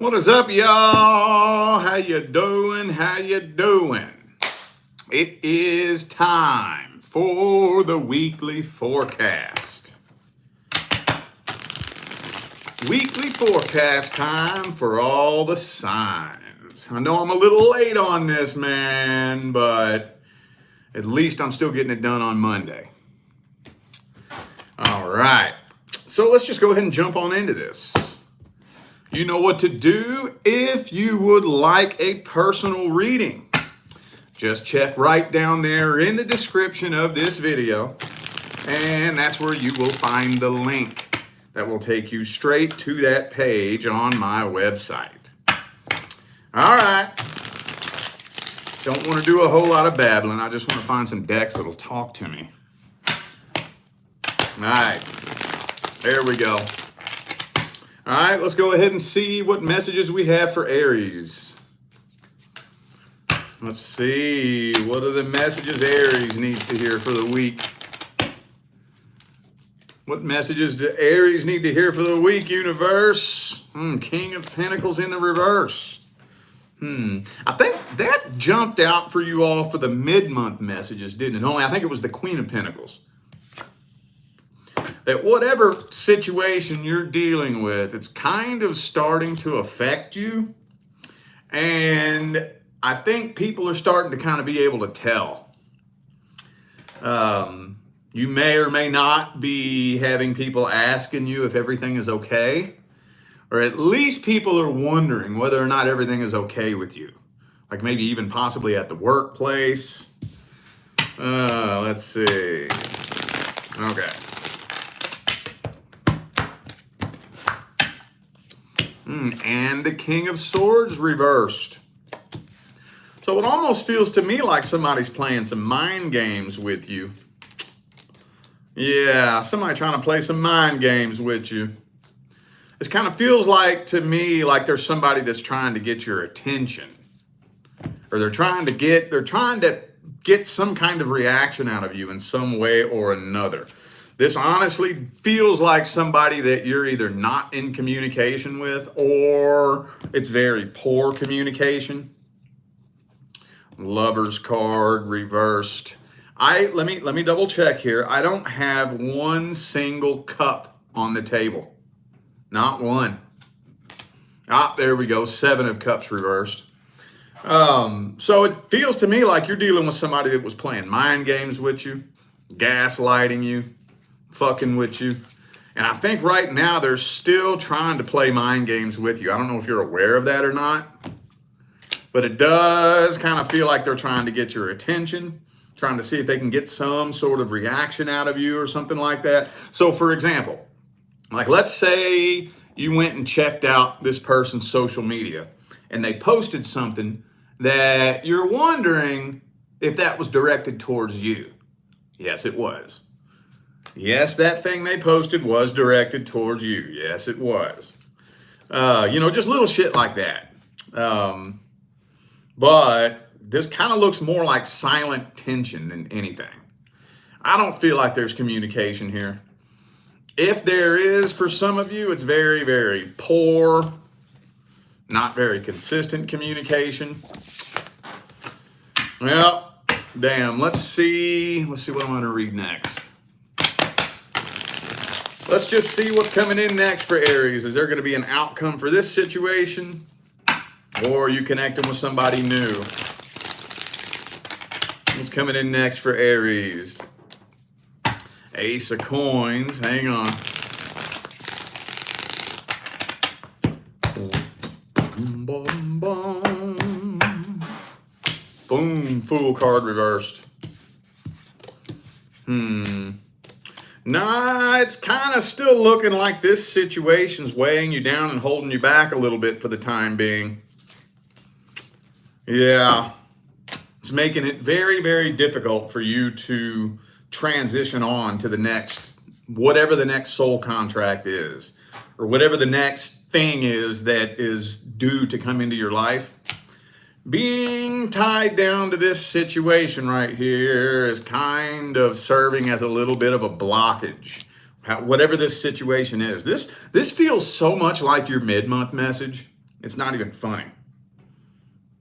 What is up, y'all? How you doing? How you doing? It is time for the weekly forecast. Weekly forecast time for all the signs. I know I'm a little late on this, man, but at least I'm still getting it done on Monday. All right. So let's just go ahead and jump on into this. You know what to do if you would like a personal reading. Just check right down there in the description of this video, and that's where you will find the link that will take you straight to that page on my website. All right. Don't want to do a whole lot of babbling. I just want to find some decks that'll talk to me. All right. There we go. All right, let's go ahead and see what messages we have for Aries. Let's see, what are the messages Aries needs to hear for the week? What messages do Aries need to hear for the week, universe? King of Pentacles in the reverse. I think that jumped out for you all for the mid-month messages, didn't it? Only I think it was the Queen of Pentacles. That whatever situation you're dealing with, it's kind of starting to affect you. And I think people are starting to kind of be able to tell. You may or may not be having people asking you if everything is okay. Or at least people are wondering whether or not everything is okay with you. Like maybe even possibly at the workplace. Let's see. Okay. And the King of Swords reversed. So it almost feels to me like somebody's playing some mind games with you. Yeah, somebody trying to play some mind games with you. This kind of feels like to me like there's somebody that's trying to get your attention. Or they're trying to get some kind of reaction out of you in some way or another. This honestly feels like somebody that you're either not in communication with or it's very poor communication. Lover's card reversed. Let me double check here. I don't have one single cup on the table. Not one. There we go. 7 of Cups reversed. So it feels to me like you're dealing with somebody that was playing mind games with you, gaslighting you, fucking with you. And I think right now they're still trying to play mind games with you. I don't know if you're aware of that or not, but it does kind of feel like they're trying to get your attention, trying to see if they can get some sort of reaction out of you or something like that. So for example, like let's say you went and checked out this person's social media and they posted something that you're wondering if that was directed towards you. Yes, it was. Yes, that thing they posted was directed towards you. Yes, it was. Just little shit like that. But this kind of looks more like silent tension than anything. I don't feel like there's communication here. If there is, for some of you, it's very, very poor, not very consistent communication. Well, damn, let's see what I'm going to read next. Let's just see what's coming in next for Aries. Is there going to be an outcome for this situation? Or are you connecting with somebody new? What's coming in next for Aries? Ace of Coins. Hang on. Boom, boom, boom. Boom. Fool card reversed. Nah, it's kind of still looking like this situation's weighing you down and holding you back a little bit for the time being. Yeah. It's making it very, very difficult for you to transition on to the next, whatever the next soul contract is, or whatever the next thing is that is due to come into your life. Being tied down to this situation right here is kind of serving as a little bit of a blockage. Whatever this situation is. This feels so much like your mid-month message. It's not even funny.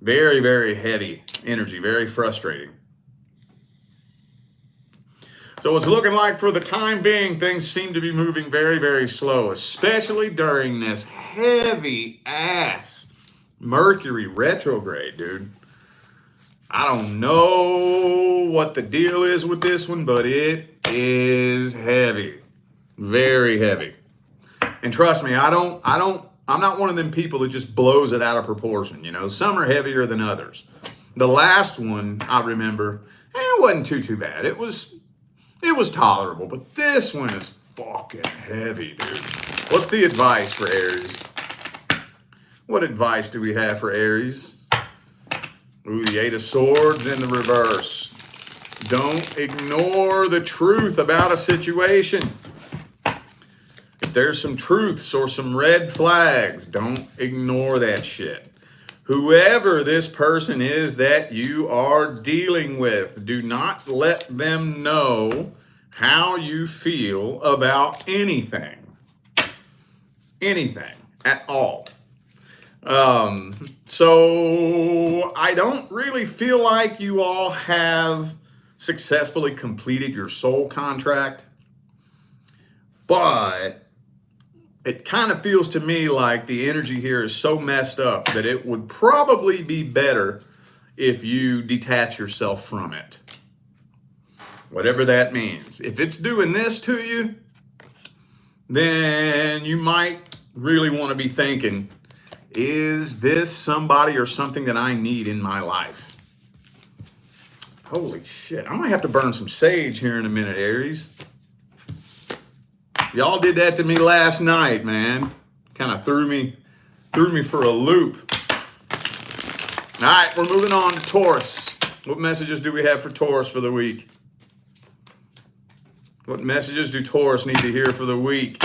Very, very heavy energy, very frustrating. So it's looking like for the time being, things seem to be moving very, very slow, especially during this heavy ass Mercury retrograde, dude. I don't know what the deal is with this one, but it is heavy. Very heavy. And trust me, I'm not one of them people that just blows it out of proportion. You know, some are heavier than others. The last one I remember, it wasn't too bad. It was tolerable, but this one is fucking heavy, dude. What's the advice for Aries? What advice do we have for Aries? Ooh, the Eight of Swords in the reverse. Don't ignore the truth about a situation. If there's some truths or some red flags, don't ignore that shit. Whoever this person is that you are dealing with, do not let them know how you feel about anything. Anything at all. So I don't really feel like you all have successfully completed your soul contract, but it kind of feels to me like the energy here is so messed up that it would probably be better if you detach yourself from it. Whatever that means. If it's doing this to you, then you might really want to be thinking, is this somebody or something that I need in my life? Holy shit. I might have to burn some sage here in a minute, Aries. Y'all did that to me last night, man. Kind of threw me for a loop. All right, we're moving on to Taurus. What messages do we have for Taurus for the week? What messages do Taurus need to hear for the week?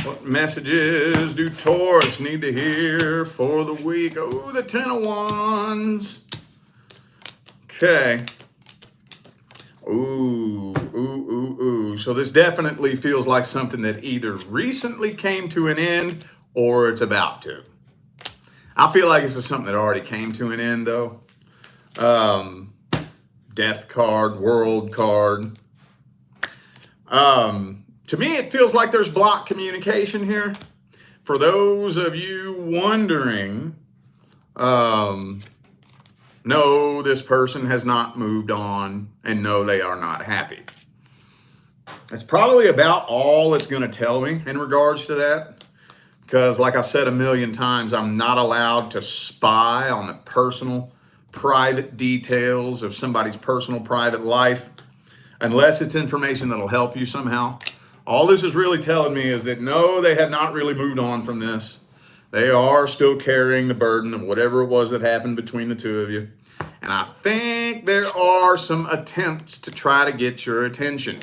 What messages do Taurus need to hear for the week? Oh, the Ten of Wands. Okay. Ooh. So this definitely feels like something that either recently came to an end or it's about to. I feel like this is something that already came to an end, though. Death card, world card. To me, it feels like there's blocked communication here. For those of you wondering, no, this person has not moved on, and no, they are not happy. That's probably about all it's going to tell me in regards to that. Because like I've said a million times, I'm not allowed to spy on the personal, private details of somebody's personal, private life, unless it's information that'll help you somehow. All this is really telling me is that no, they have not really moved on from this. They are still carrying the burden of whatever it was that happened between the two of you. And I think there are some attempts to try to get your attention.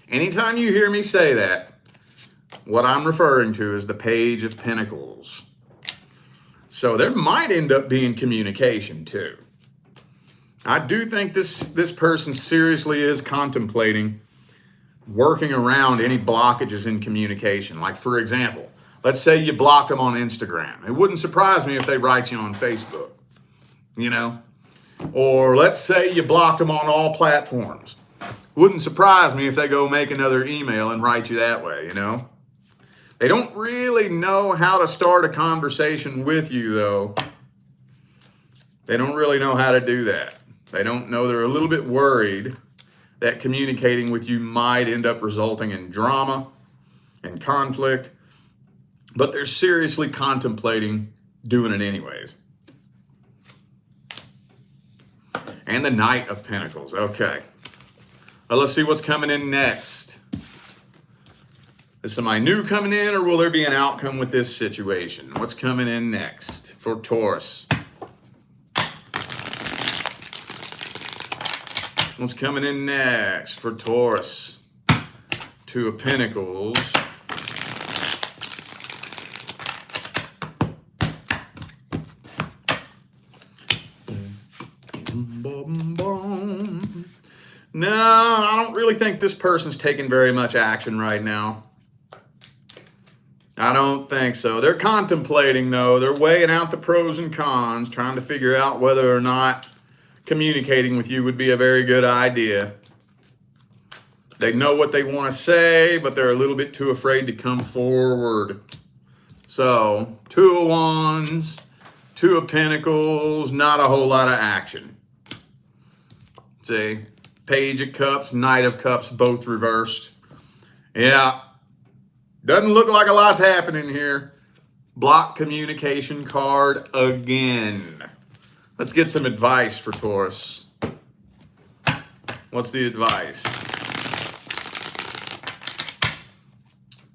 Anytime you hear me say that, what I'm referring to is the Page of Pentacles. So there might end up being communication too. I do think this person seriously is contemplating working around any blockages in communication. Like, for example, let's say you blocked them on Instagram. It wouldn't surprise me if they write you on Facebook, you know? Or let's say you blocked them on all platforms. Wouldn't surprise me if they go make another email and write you that way, you know? They don't really know how to start a conversation with you, though. They don't really know how to do that. They don't know. They're a little bit worried that communicating with you might end up resulting in drama and conflict, but they're seriously contemplating doing it anyways. And the Knight of Pentacles. Okay. Well, let's see what's coming in next. Is somebody new coming in, or will there be an outcome with this situation? What's coming in next for Taurus? What's coming in next for Taurus? Two of Pentacles. No, I don't really think this person's taking very much action right now. I don't think so. They're contemplating, though. They're weighing out the pros and cons, trying to figure out whether or not communicating with you would be a very good idea. They know what they want to say, but they're a little bit too afraid to come forward. So, Two of Wands, Two of Pentacles, not a whole lot of action. See, Page of Cups, Knight of Cups, both reversed. Yeah, doesn't look like a lot's happening here. Block communication card again. Let's get some advice for Taurus. What's the advice?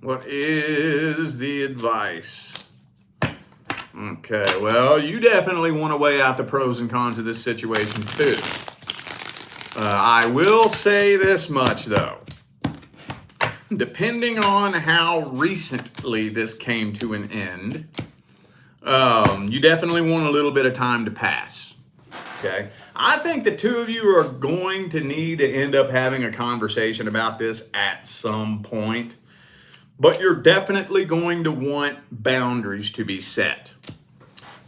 What is the advice? Okay, well, you definitely want to weigh out the pros and cons of this situation too. I will say this much though. Depending on how recently this came to an end, you definitely want a little bit of time to pass. Okay? I think the two of you are going to need to end up having a conversation about this at some point. But you're definitely going to want boundaries to be set.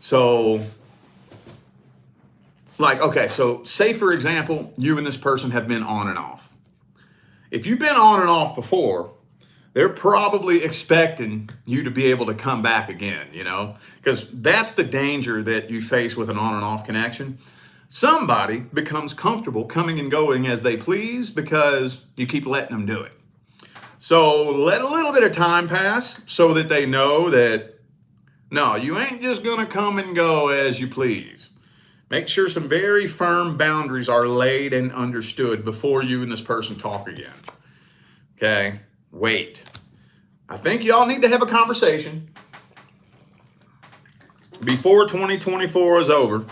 So, like, okay, so say for example, you and this person have been on and off. If you've been on and off before, they're probably expecting you to be able to come back again, you know? Because that's the danger that you face with an on and off connection. Somebody becomes comfortable coming and going as they please because you keep letting them do it. So let a little bit of time pass so that they know that, no, you ain't just gonna come and go as you please. Make sure some very firm boundaries are laid and understood before you and this person talk again. Okay, wait. I think y'all need to have a conversation before 2024 is over.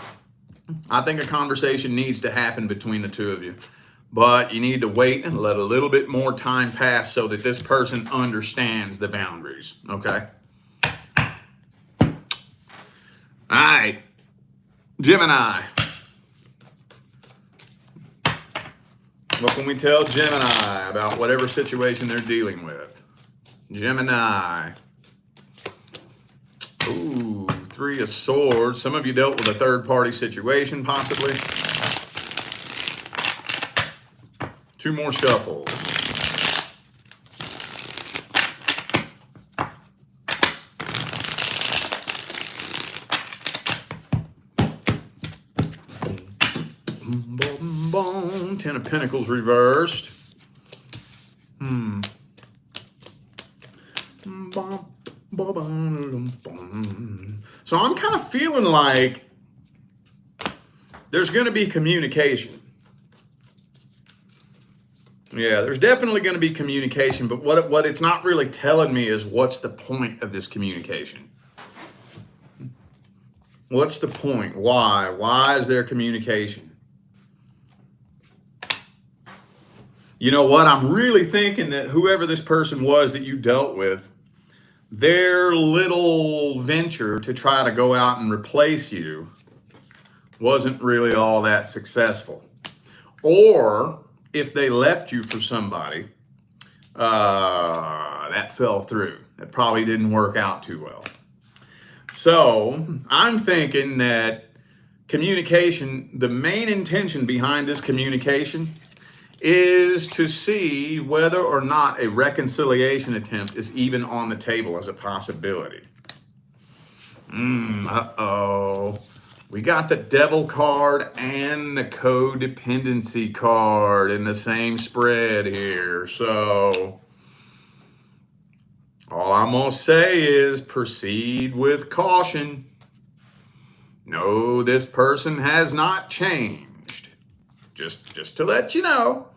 I think a conversation needs to happen between the two of you. But you need to wait and let a little bit more time pass so that this person understands the boundaries, okay? All right, Gemini. What can we tell Gemini about whatever situation they're dealing with? Gemini. Ooh, Three of Swords. Some of you dealt with a third-party situation, possibly. Two more shuffles. Ten of Pentacles reversed. So I'm kind of feeling like there's going to be communication. Yeah, there's definitely going to be communication, but what it's not really telling me is what's the point of this communication? What's the point? Why? Why is there communication? You know what? I'm really thinking that whoever this person was that you dealt with, their little venture to try to go out and replace you wasn't really all that successful. Or if they left you for somebody, that fell through. It probably didn't work out too well. So I'm thinking that communication, the main intention behind this communication is to see whether or not a reconciliation attempt is even on the table as a possibility. Uh-oh. We got the Devil card and the codependency card in the same spread here. So all I'm going to say is proceed with caution. No, this person has not changed. Just to let you know.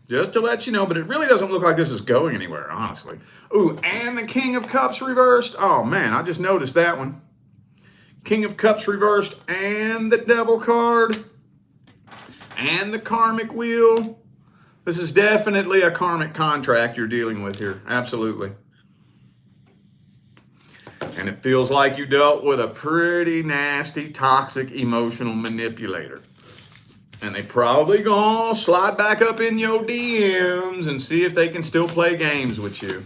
Just to let you know, but it really doesn't look like this is going anywhere, honestly. Ooh, and the King of Cups reversed. Oh, man, I just noticed that one. King of Cups reversed and the Devil card and the Karmic Wheel. This is definitely a karmic contract you're dealing with here. Absolutely. And it feels like you dealt with a pretty nasty, toxic, emotional manipulator. And they probably gonna slide back up in your DMs and see if they can still play games with you.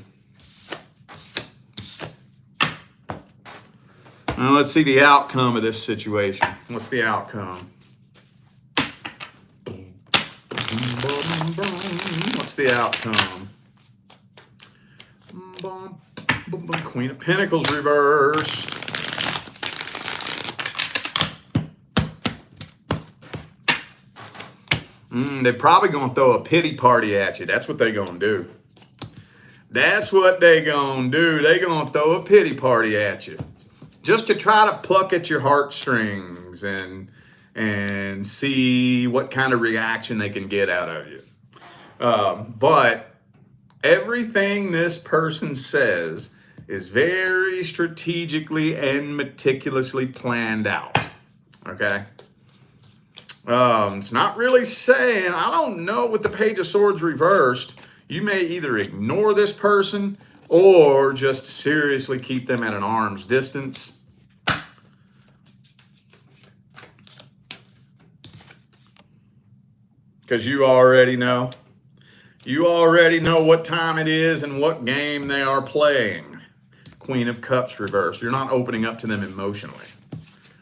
Well, let's see the outcome of this situation. What's the outcome? What's the outcome? Queen of Pentacles reversed. They're probably going to throw a pity party at you. That's what they're going to do. That's what they're going to do. They're going to throw a pity party at you. Just to try to pluck at your heartstrings and see what kind of reaction they can get out of you. But everything this person says is very strategically and meticulously planned out. Okay? It's not really saying, I don't know, with the Page of Swords reversed, you may either ignore this person or just seriously keep them at an arm's distance. Because you already know. You already know what time it is and what game they are playing. Queen of Cups reversed. You're not opening up to them emotionally.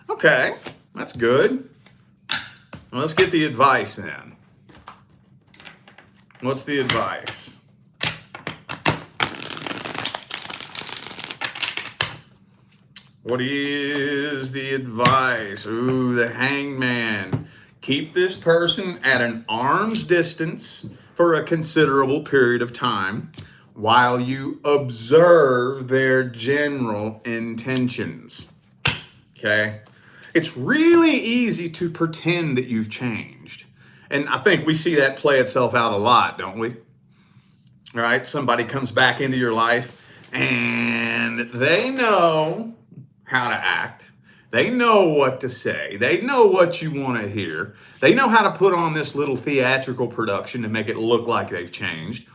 Okay, that's good. Well, let's get the advice then. What's the advice? What is the advice? Ooh, the Hangman. Keep this person at an arm's distance for a considerable period of time while you observe their general intentions. Okay? It's really easy to pretend that you've changed. And I think we see that play itself out a lot, don't we? All right? Somebody comes back into your life and they know how to act. They know what to say. They know what you want to hear. They know how to put on this little theatrical production to make it look like they've changed.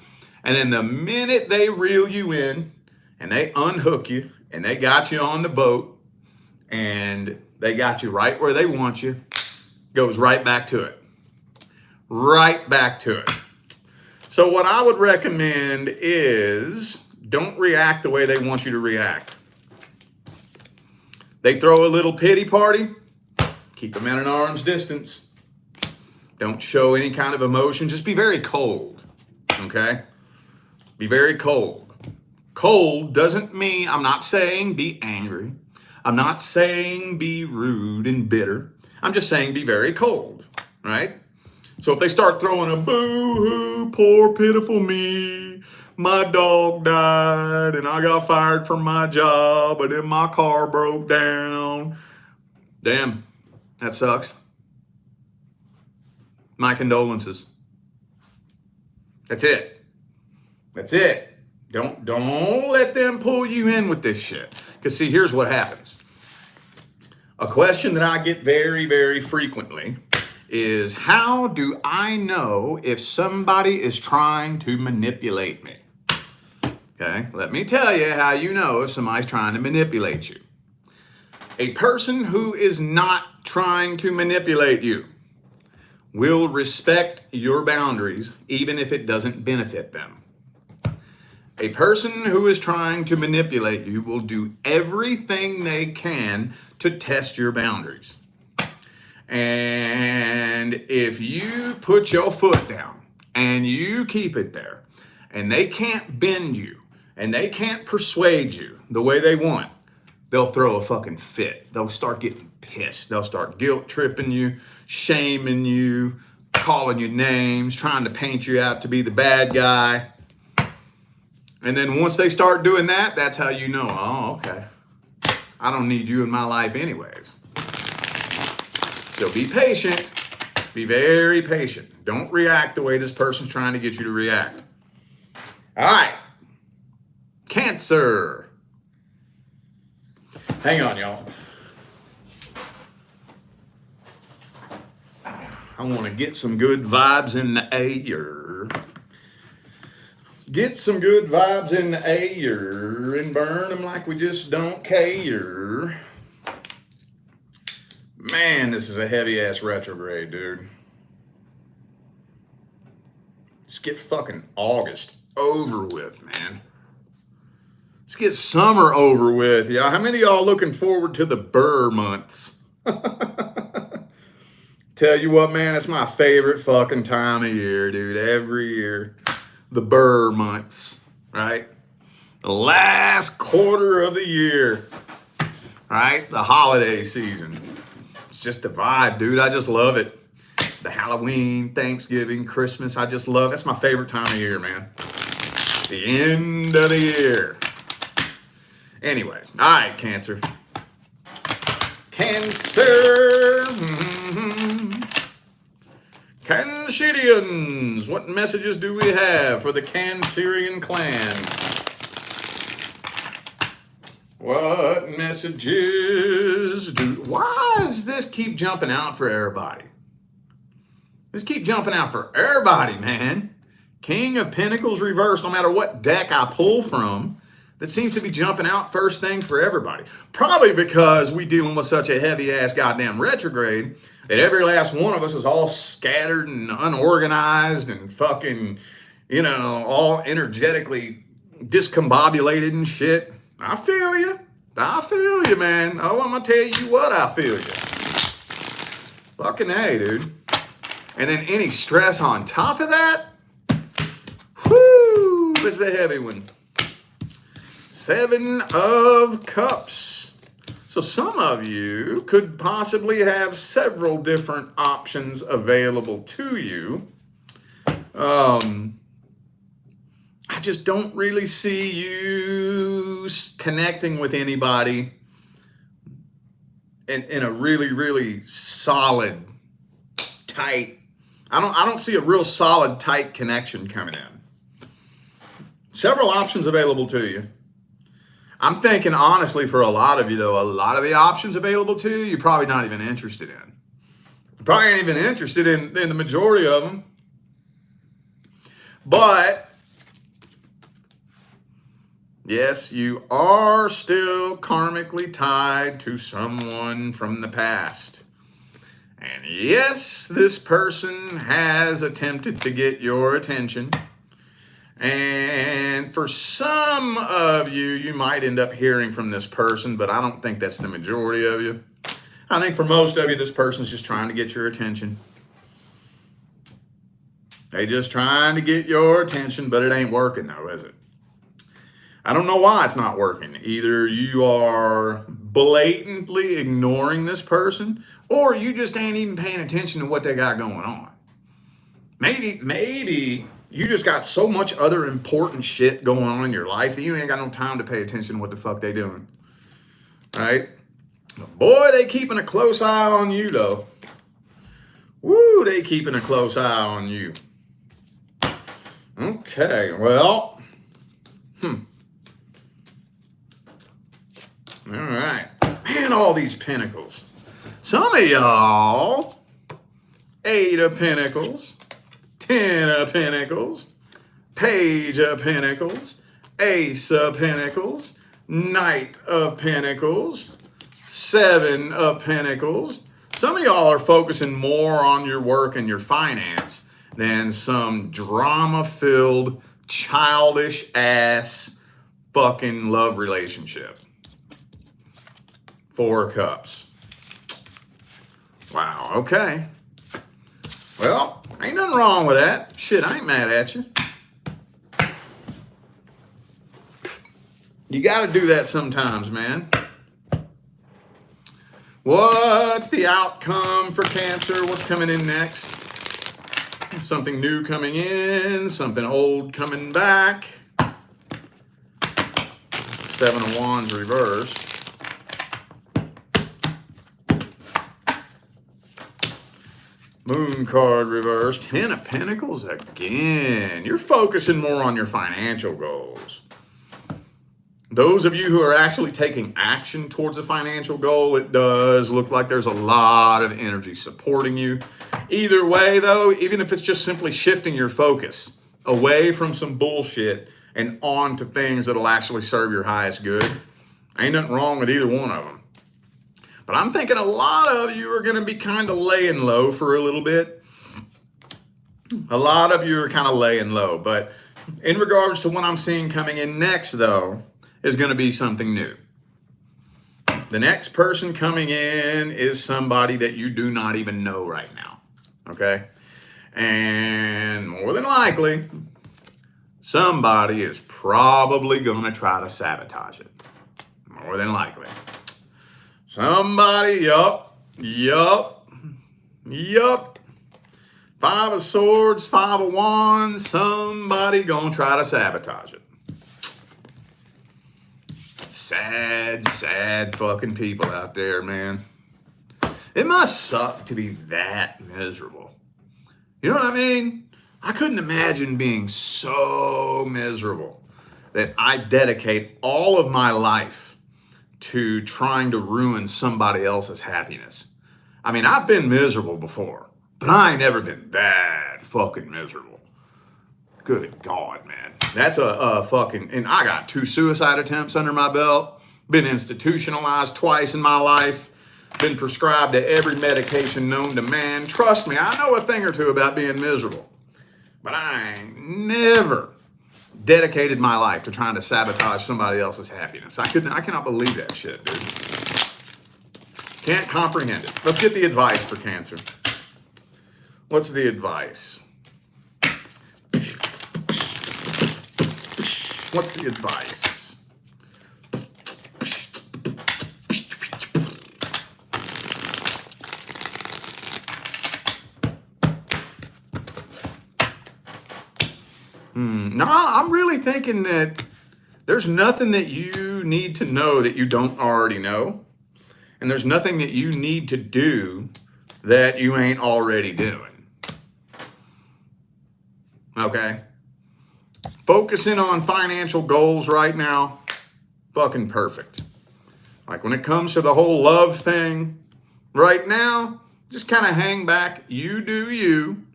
And then the minute they reel you in and they unhook you and they got you on the boat and they got you right where they want you, goes right back to it. Right back to it. So what I would recommend is don't react the way they want you to react. They throw a little pity party, keep them at an arm's distance. Don't show any kind of emotion. Just be very cold, okay? Be very cold. Cold doesn't mean, I'm not saying be angry. I'm not saying be rude and bitter. I'm just saying be very cold, right? So if they start throwing a boo-hoo, poor pitiful me, my dog died and I got fired from my job and then my car broke down. Damn, that sucks. My condolences. That's it. That's it. Don't let them pull you in with this shit. Because see, here's what happens. A question that I get very, very frequently is, how do I know if somebody is trying to manipulate me? Okay, let me tell you how you know if somebody's trying to manipulate you. A person who is not trying to manipulate you will respect your boundaries even if it doesn't benefit them. A person who is trying to manipulate you will do everything they can to test your boundaries. And if you put your foot down and you keep it there and they can't bend you and they can't persuade you the way they want, they'll throw a fucking fit. They'll start getting pissed. They'll start guilt tripping you, shaming you, calling you names, trying to paint you out to be the bad guy. And then once they start doing that, that's how you know, oh, okay, I don't need you in my life anyways. So be patient. Be very patient. Don't react the way this person's trying to get you to react. All right. Cancer. Hang on, y'all. I want to get some good vibes in the air. Get some good vibes in the air and burn them like we just don't care. Man, this is a heavy-ass retrograde, dude. Let's get fucking August over with, man. Let's get summer over with. Yeah, how many of y'all looking forward to the Burr months? Tell you what, man, it's my favorite fucking time of year, dude. Every year. The Burr months, right? The last quarter of the year, right? The holiday season. It's just the vibe, dude. I just love it. The Halloween, Thanksgiving, Christmas. I just love it. That's my favorite time of year, man. The end of the year. Anyway, all right, Cancer. Cancer. Cancerians. What messages do we have for the Cancerian clan? What messages do... Why does this keep jumping out for everybody? This keep jumping out for everybody, man. King of Pentacles reversed, no matter what deck I pull from, that seems to be jumping out first thing for everybody. Probably because we dealing with such a heavy-ass goddamn retrograde that every last one of us is all scattered and unorganized and fucking, you know, all energetically discombobulated and shit. I feel you. I feel you, man. Oh, I'm going to tell you what, I feel you. Fucking A, dude. And then any stress on top of that, whoo, this is a heavy one. 7 of Cups. So some of you could possibly have several different options available to you. I just don't really see you connecting with anybody in a really, really solid, tight. I don't see a real solid, tight connection coming in. Several options available to you. I'm thinking, honestly, for a lot of you, though, a lot of the options available to you, you're probably not even interested in. You probably ain't even interested in the majority of them. But, yes, you are still karmically tied to someone from the past. And yes, this person has attempted to get your attention. And for some of you, you might end up hearing from this person, but I don't think that's the majority of you. I think for most of you, this person's just trying to get your attention. They just trying to get your attention, but it ain't working though, is it? I don't know why it's not working. Either you are blatantly ignoring this person, or you just ain't even paying attention to what they got going on. Maybe you just got so much other important shit going on in your life that you ain't got no time to pay attention to what the fuck they doing. Right? But boy, they keeping a close eye on you, though. Woo, they keeping a close eye on you. Okay, well. All right. Man, all these pentacles. Some of y'all, 8 of Pentacles, 10 of Pentacles, Page of Pentacles, Ace of Pentacles, Knight of Pentacles, 7 of Pentacles. Some of y'all are focusing more on your work and your finance than some drama-filled, childish-ass fucking love relationship. 4 Cups. Wow, okay. Well, ain't nothing wrong with that. Shit, I ain't mad at you. You got to do that sometimes, man. What's the outcome for Cancer? What's coming in next? Something new coming in, something old coming back. 7 of Wands reversed. Moon card reversed. 10 of Pentacles again. You're focusing more on your financial goals. Those of you who are actually taking action towards a financial goal, it does look like there's a lot of energy supporting you. Either way, though, even if it's just simply shifting your focus away from some bullshit and on to things that'll actually serve your highest good, ain't nothing wrong with either one of them. But I'm thinking a lot of you are going to be kind of laying low for a little bit. A lot of you are kind of laying low. But in regards to what I'm seeing coming in next, though, is going to be something new. The next person coming in is somebody that you do not even know right now, okay? And more than likely, somebody is probably going to try to sabotage it. More than likely. Somebody, yup. Five of Swords, Five of Wands, somebody going to try to sabotage it. Sad fucking people out there, man. It must suck to be that miserable. You know what I mean? I couldn't imagine being so miserable that I dedicate all of my life to trying to ruin somebody else's happiness. I mean, I've been miserable before, but I ain't never been that fucking miserable. Good God, man. That's a fucking, and I got 2 suicide attempts under my belt, been institutionalized twice in my life, been prescribed to every medication known to man. Trust me, I know a thing or two about being miserable, but I ain't never dedicated my life to trying to sabotage somebody else's happiness. I cannot believe that shit, dude. Can't comprehend it. Let's get the advice for Cancer. What's the advice? What's the advice? No, I'm really thinking that there's nothing that you need to know that you don't already know. And there's nothing that you need to do that you ain't already doing. Okay? Focusing on financial goals right now, fucking perfect. Like when it comes to the whole love thing, right now, just kind of hang back. You do you.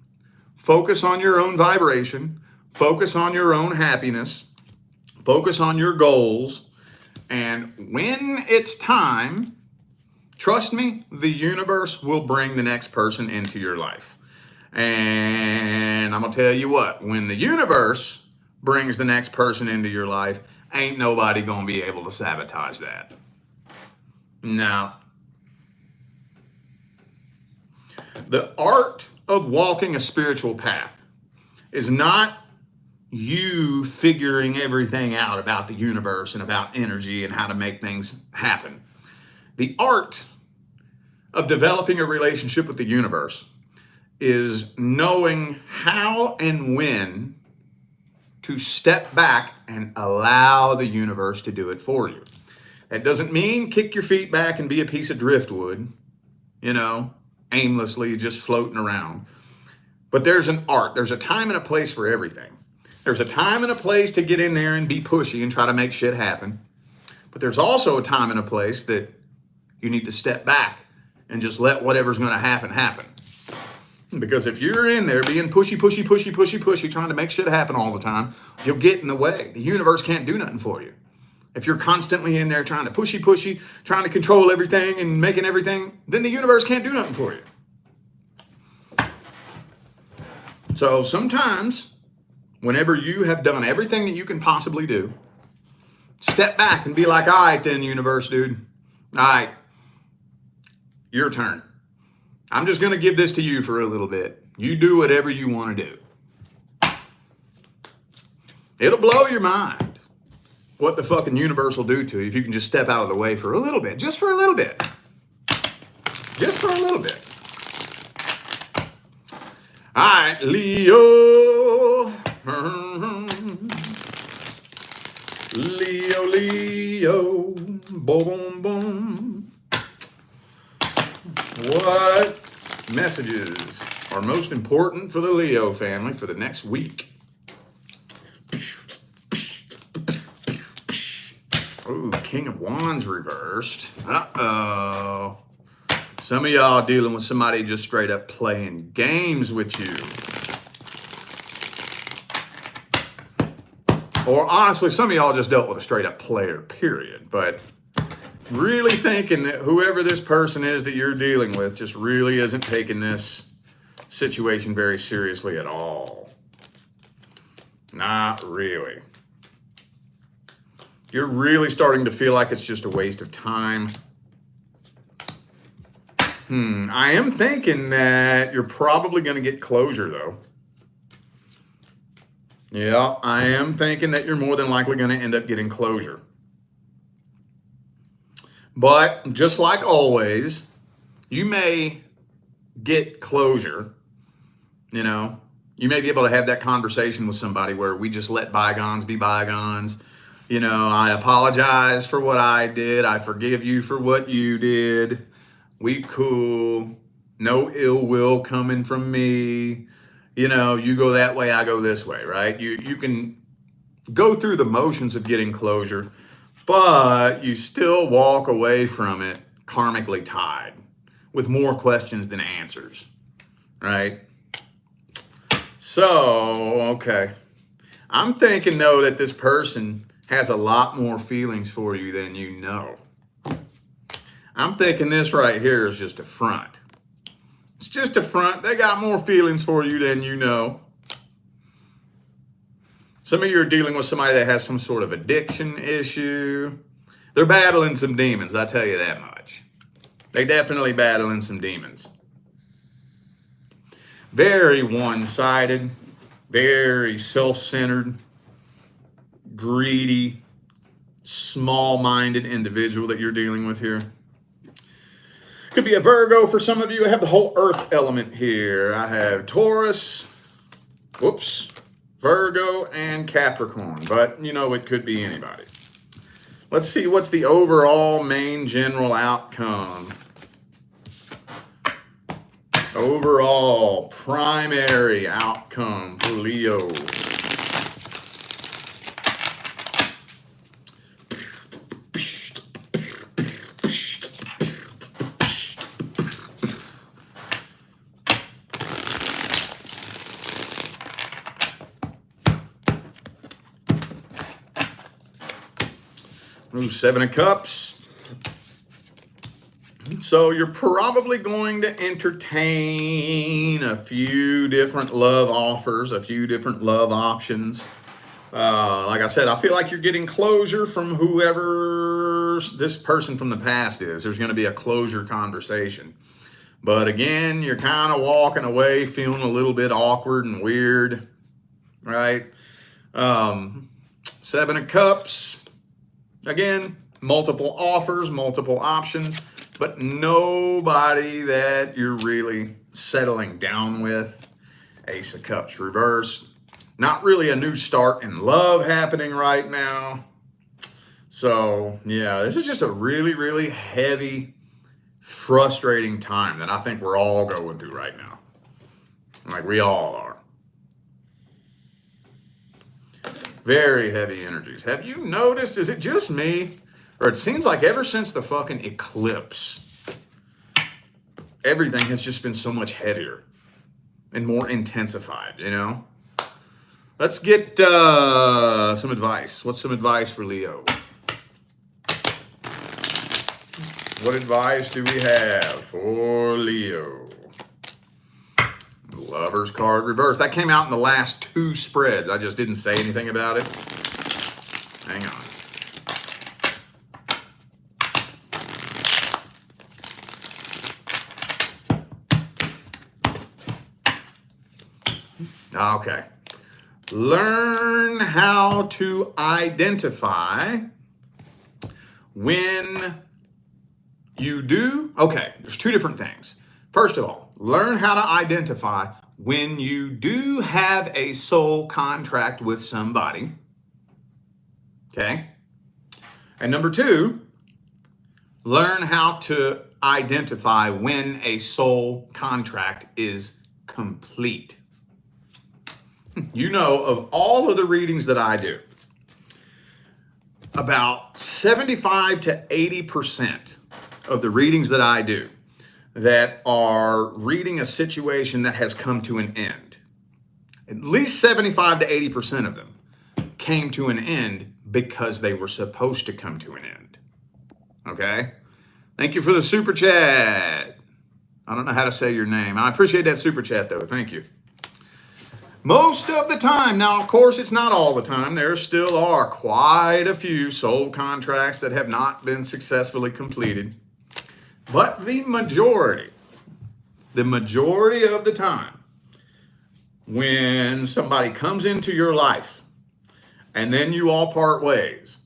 Focus on your own vibration. Focus on your own happiness. Focus on your goals. And when it's time, trust me, the universe will bring the next person into your life. And I'm going to tell you what, when the universe brings the next person into your life, ain't nobody going to be able to sabotage that. Now, the art of walking a spiritual path is not you figuring everything out about the universe and about energy and how to make things happen. The art of developing a relationship with the universe is knowing how and when to step back and allow the universe to do it for you. That doesn't mean kick your feet back and be a piece of driftwood, aimlessly just floating around. But there's an art. There's a time and a place for everything. There's a time and a place to get in there and be pushy and try to make shit happen. But there's also a time and a place that you need to step back and just let whatever's going to happen. Because if you're in there being pushy, trying to make shit happen all the time, you'll get in the way. The universe can't do nothing for you. If you're constantly in there trying to pushy, trying to control everything and making everything, then the universe can't do nothing for you. So sometimes, whenever you have done everything that you can possibly do, step back and be like, all right then, universe, dude. All right, your turn. I'm just going to give this to you for a little bit. You do whatever you want to do. It'll blow your mind what the fucking universe will do to you if you can just step out of the way for a little bit. Just for a little bit. Just for a little bit. All right, Leo. Leo. Boom, boom. What messages are most important for the Leo family for the next week? Ooh, King of Wands reversed. Uh-oh. Some of y'all dealing with somebody just straight up playing games with you. Or honestly, some of y'all just dealt with a straight up player, period. But really thinking that whoever this person is that you're dealing with just really isn't taking this situation very seriously at all. Not really. You're really starting to feel like it's just a waste of time. I am thinking that you're probably going to get closure, though. Yeah, I am thinking that you're more than likely going to end up getting closure. But just like always, you may get closure, you know. You may be able to have that conversation with somebody where we just let bygones be bygones. You know, I apologize for what I did. I forgive you for what you did. We cool. No ill will coming from me. You know, you go that way, I go this way, right? You can go through the motions of getting closure, but you still walk away from it karmically tied with more questions than answers, right? So, okay. I'm thinking, though, that this person has a lot more feelings for you than you know. I'm thinking this right here is just a front. It's just a front. They got more feelings for you than you know. Some of you are dealing with somebody that has some sort of addiction issue. They're battling some demons, I tell you that much. They definitely battling some demons. Very one-sided, very self-centered, greedy, small-minded individual that you're dealing with here. Could be a Virgo for some of you. I have the whole earth element here. I have Taurus, Virgo, and Capricorn. But, you know, it could be anybody. Let's see what's the overall main general outcome. Overall primary outcome for Leo. Ooh, Seven of Cups. So you're probably going to entertain a few different love offers, a few different love options. Like I said, I feel like you're getting closure from whoever this person from the past is. There's going to be a closure conversation. But again, you're kind of walking away feeling a little bit awkward and weird, right? Seven of Cups. Again, multiple offers, multiple options, but nobody that you're really settling down with. Ace of Cups reversed. Not really a new start in love happening right now. So, yeah, this is just a really, really heavy, frustrating time that I think we're all going through right now. Like we all are. Very heavy energies. Have you noticed, is it just me? Or it seems like ever since the fucking eclipse, everything has just been so much heavier and more intensified, you know? Let's get some advice. What's some advice for Leo? What advice do we have for Leo? Lover's card reverse. That came out in the last two spreads. I just didn't say anything about it. Hang on. Okay. Learn how to identify when you do. Okay, there's two different things. First of all, learn how to identify when you do have a soul contract with somebody. Okay? And number two, learn how to identify when a soul contract is complete. You know, of all of the readings that I do, about 75 to 80% of the readings that I do that are reading a situation that has come to an end, at least 75 to 80% of them came to an end because they were supposed to come to an end. Okay? Thank you for the super chat. I don't know how to say your name. I appreciate that super chat, though. Thank you. Most of the time. Now, of course, it's not all the time. There still are quite a few soul contracts that have not been successfully completed. But the majority of the time, when somebody comes into your life and then you all part ways,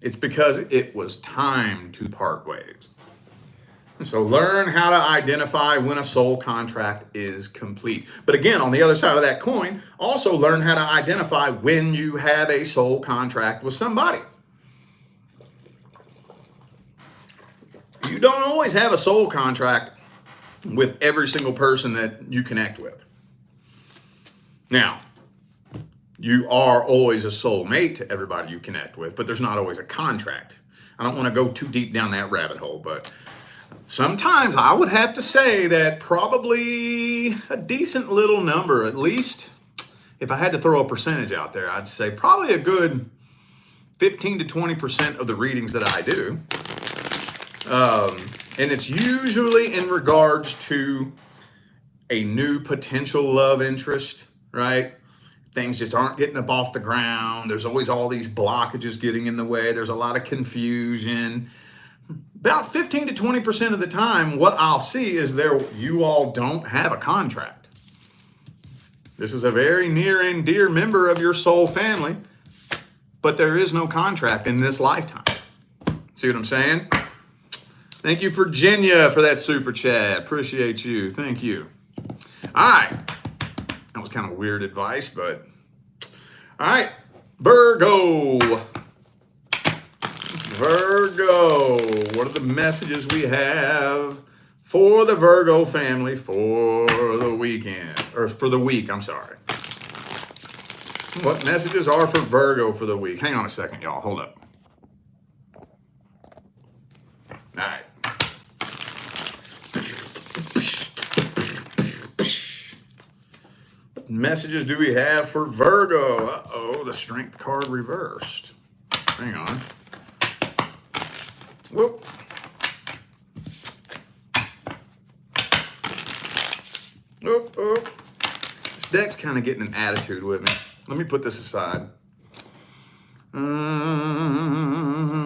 it's because it was time to part ways. So learn how to identify when a soul contract is complete. But again, on the other side of that coin, also learn how to identify when you have a soul contract with somebody. You don't always have a soul contract with every single person that you connect with. Now, you are always a soulmate to everybody you connect with, but there's not always a contract. I don't want to go too deep down that rabbit hole, but sometimes I would have to say that probably a decent little number, at least if I had to throw a percentage out there, I'd say probably a good 15 to 20% of the readings that I do. And it's usually in regards to a new potential love interest, right? Things just aren't getting up off the ground. There's always all these blockages getting in the way. There's a lot of confusion. About 15 to 20% of the time, what I'll see is you all don't have a contract. This is a very near and dear member of your soul family, but there is no contract in this lifetime. See what I'm saying? Thank you, Virginia, for that super chat. Appreciate you. Thank you. All right. That was kind of weird advice, but all right. Virgo. What are the messages we have for the Virgo family for the weekend? Or for the week, I'm sorry. What messages are for Virgo for the week? Hang on a second, y'all. Hold up. All right. What messages do we have for Virgo? Uh-oh, the Strength card reversed. Hang on. Whoop. Whoop, whoop. This deck's kind of getting an attitude with me. Let me put this aside.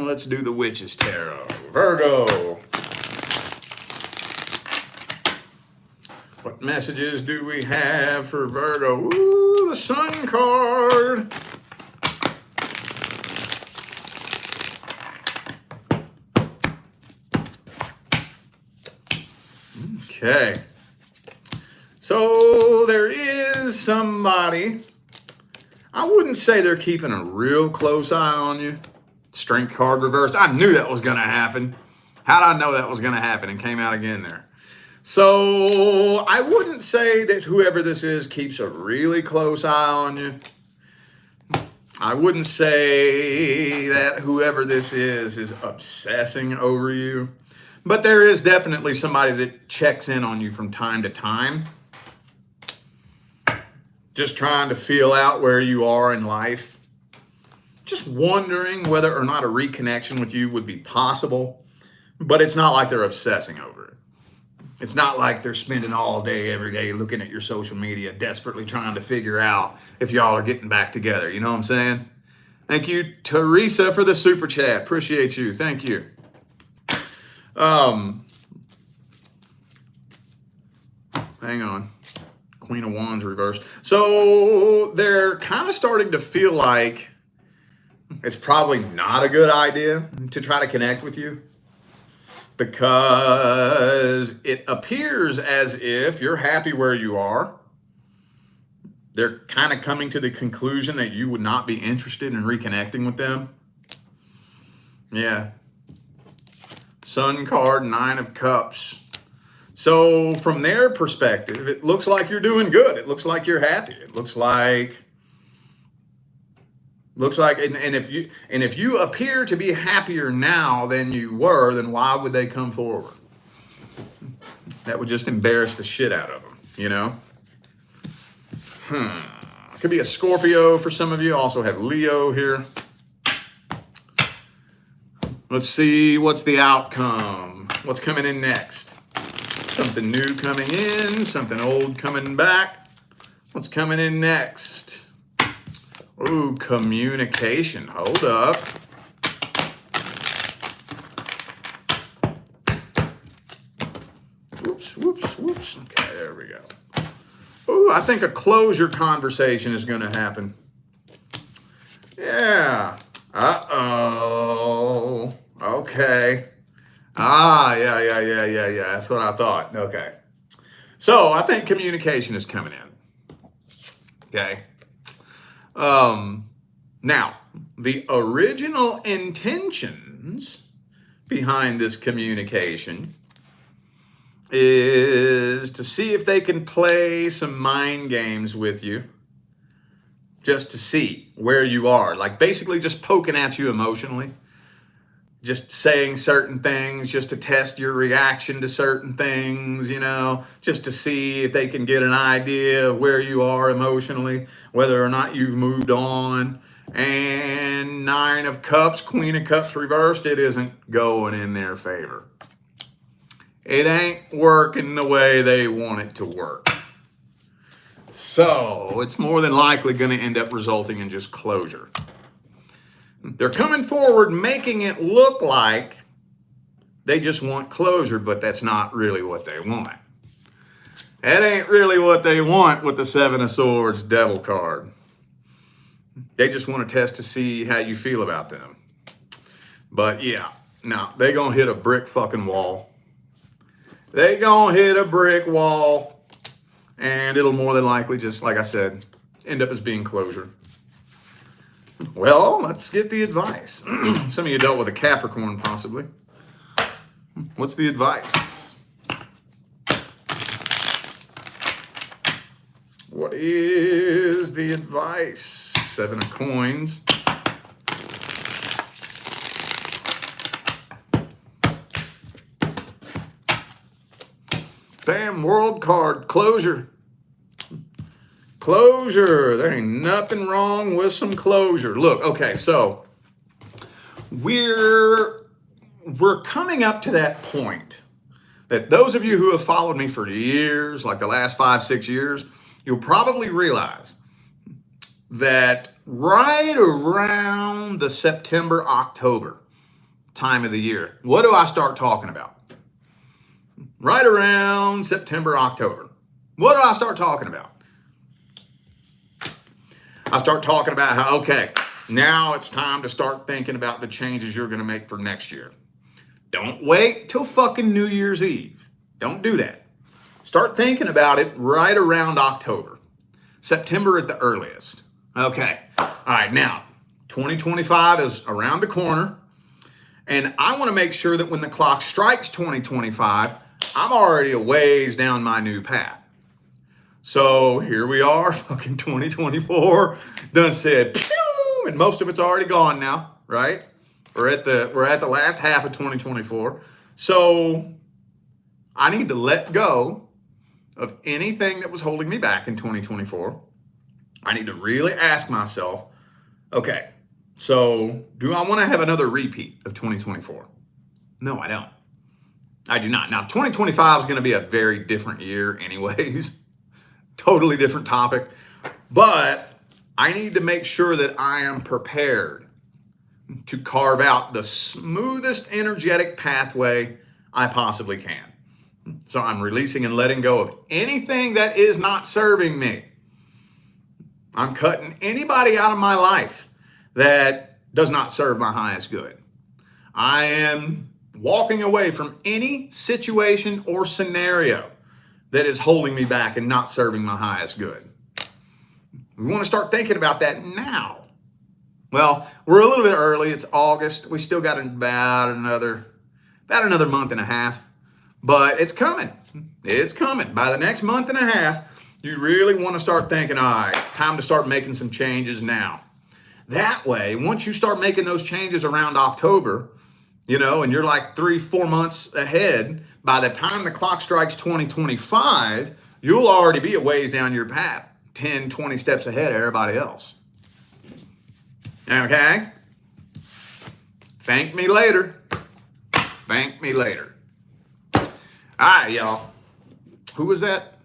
Let's do the Witch's Tarot. Virgo. What messages do we have for Virgo? Ooh, the Sun card. Okay. So there is somebody, I wouldn't say they're keeping a real close eye on you. Strength card reversed. I knew that was going to happen. How'd I know that was going to happen? And came out again there. So I wouldn't say that whoever this is keeps a really close eye on you. I wouldn't say that whoever this is obsessing over you. But there is definitely somebody that checks in on you from time to time. Just trying to feel out where you are in life. Just wondering whether or not a reconnection with you would be possible. But it's not like they're obsessing over it. It's not like they're spending all day, every day, looking at your social media, desperately trying to figure out if y'all are getting back together. You know what I'm saying? Thank you, Teresa, for the super chat. Appreciate you. Thank you. Hang on. Queen of Wands reversed. So they're kind of starting to feel like it's probably not a good idea to try to connect with you, because it appears as if you're happy where you are. They're kind of coming to the conclusion that you would not be interested in reconnecting with them. Yeah. Sun card, 9 of Cups. So from their perspective, it looks like you're doing good. It looks like you're happy. It looks like, and if you appear to be happier now than you were, then why would they come forward? That would just embarrass the shit out of them, you know? It could be a Scorpio for some of you. Also have Leo here. Let's see, what's the outcome? What's coming in next? Something new coming in, something old coming back. What's coming in next? Ooh, communication. Hold up. Whoops, whoops, whoops. Okay, there we go. Ooh, I think a closure conversation is going to happen. Yeah. Uh-oh. Okay. Yeah. That's what I thought. Okay. So I think communication is coming in. Okay. Now, the original intentions behind this communication is to see if they can play some mind games with you, just to see where you are. Like basically just poking at you emotionally, just saying certain things, just to test your reaction to certain things, you know, just to see if they can get an idea of where you are emotionally, whether or not you've moved on. And Nine of Cups, Queen of Cups reversed, it isn't going in their favor. It ain't working the way they want it to work. So it's more than likely going to end up resulting in just closure. They're coming forward, making it look like they just want closure, but that's not really what they want. That ain't really what they want with the Seven of Swords Devil card. They just want to test to see how you feel about them. But yeah, no, they gonna hit a brick fucking wall. They gonna hit a brick wall, and it'll more than likely just, like I said, end up as being closure. Well, let's get the advice. Some of you dealt with a Capricorn, possibly. What's the advice? What is the advice? Seven of Coins. Bam, World card, closure. Closure. There ain't nothing wrong with some closure. Look, okay, so we're coming up to that point that those of you who have followed me for years, like the last 5-6 years, you'll probably realize that right around the September-October time of the year, what do I start talking about? Right around September, October. What do I start talking about? I start talking about how, okay, now it's time to start thinking about the changes you're going to make for next year. Don't wait till fucking New Year's Eve. Don't do that. Start thinking about it right around October. September at the earliest. Okay. All right, now, 2025 is around the corner, and I want to make sure that when the clock strikes 2025, I'm already a ways down my new path. So here we are, fucking 2024, done said, pew, and most of it's already gone now, right? We're at the last half of 2024. So I need to let go of anything that was holding me back in 2024. I need to really ask myself, okay, so do I want to have another repeat of 2024? No, I don't. I do not. Now, 2025 is going to be a very different year anyways. Totally different topic. But I need to make sure that I am prepared to carve out the smoothest energetic pathway I possibly can. So I'm releasing and letting go of anything that is not serving me. I'm cutting anybody out of my life that does not serve my highest good. I am walking away from any situation or scenario that is holding me back and not serving my highest good. We want to start thinking about that now. Well, we're a little bit early. It's August. We still got about another month and a half, but it's coming. It's coming. By the next month and a half, you really want to start thinking, all right, time to start making some changes now. That way, once you start making those changes around October, you know, and you're like 3-4 months ahead, by the time the clock strikes 2025, you'll already be a ways down your path, 10, 20 steps ahead of everybody else. Okay? Thank me later. Thank me later. All right, y'all. Who was that?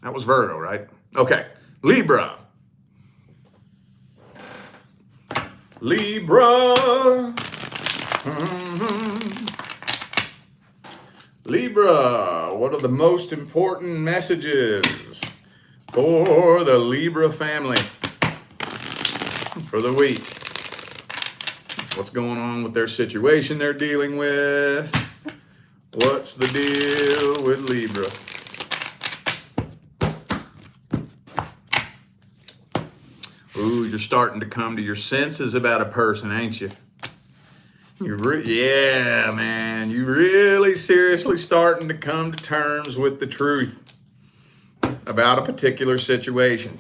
That was Virgo, right? Okay, Libra. Libra. Libra, what are the most important messages for the Libra family for the week? What's going on with their situation they're dealing with? What's the deal with Libra? Ooh, you're starting to come to your senses about a person, ain't you? Yeah, man, you really seriously starting to come to terms with the truth about a particular situation.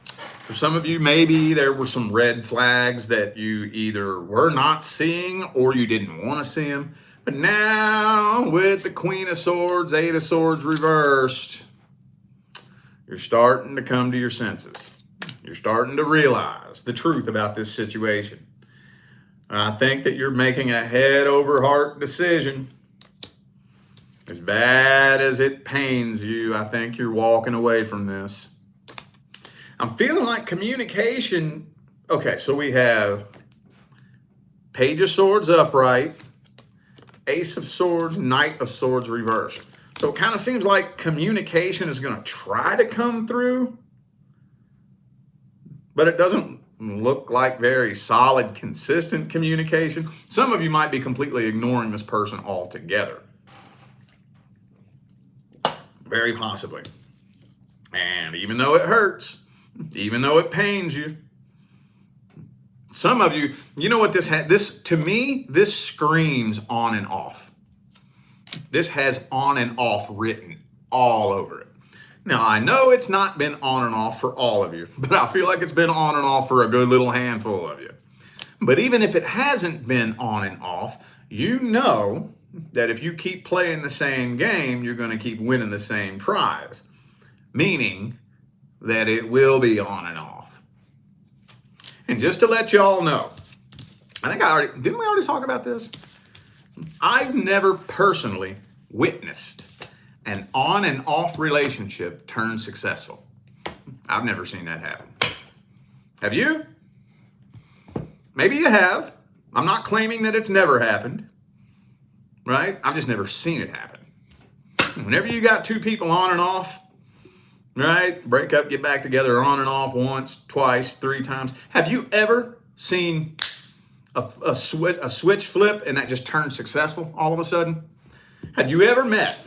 For some of you, maybe there were some red flags that you either were not seeing or you didn't want to see them. But now, with the Queen of Swords, Eight of Swords reversed, you're starting to come to your senses. You're starting to realize the truth about this situation. I think that you're making a head over heart decision. As bad as it pains you, I think you're walking away from this. I'm feeling like communication. Okay, so we have Page of Swords upright, Ace of Swords, Knight of Swords reversed. So it kind of seems like communication is going to try to come through, but it doesn't look like very solid, consistent communication. Some of you might be completely ignoring this person altogether. Very possibly. And even though it hurts, even though it pains you, some of you, you know what this to me, this screams on and off. This has on and off written all over it. Now, I know it's not been on and off for all of you, but I feel like it's been on and off for a good little handful of you. But even if it hasn't been on and off, you know that if you keep playing the same game, you're going to keep winning the same prize, meaning that it will be on and off. And just to let y'all know, I think didn't we already talk about this? I've never personally witnessed an on and off relationship turn successful. I've never seen that happen. Have you? Maybe you have. I'm not claiming that it's never happened, right? I've just never seen it happen. Whenever you got two people on and off, right? Break up, get back together, on and off once, twice, 3 times. Have you ever seen a switch flip and that just turned successful all of a sudden? Have you ever met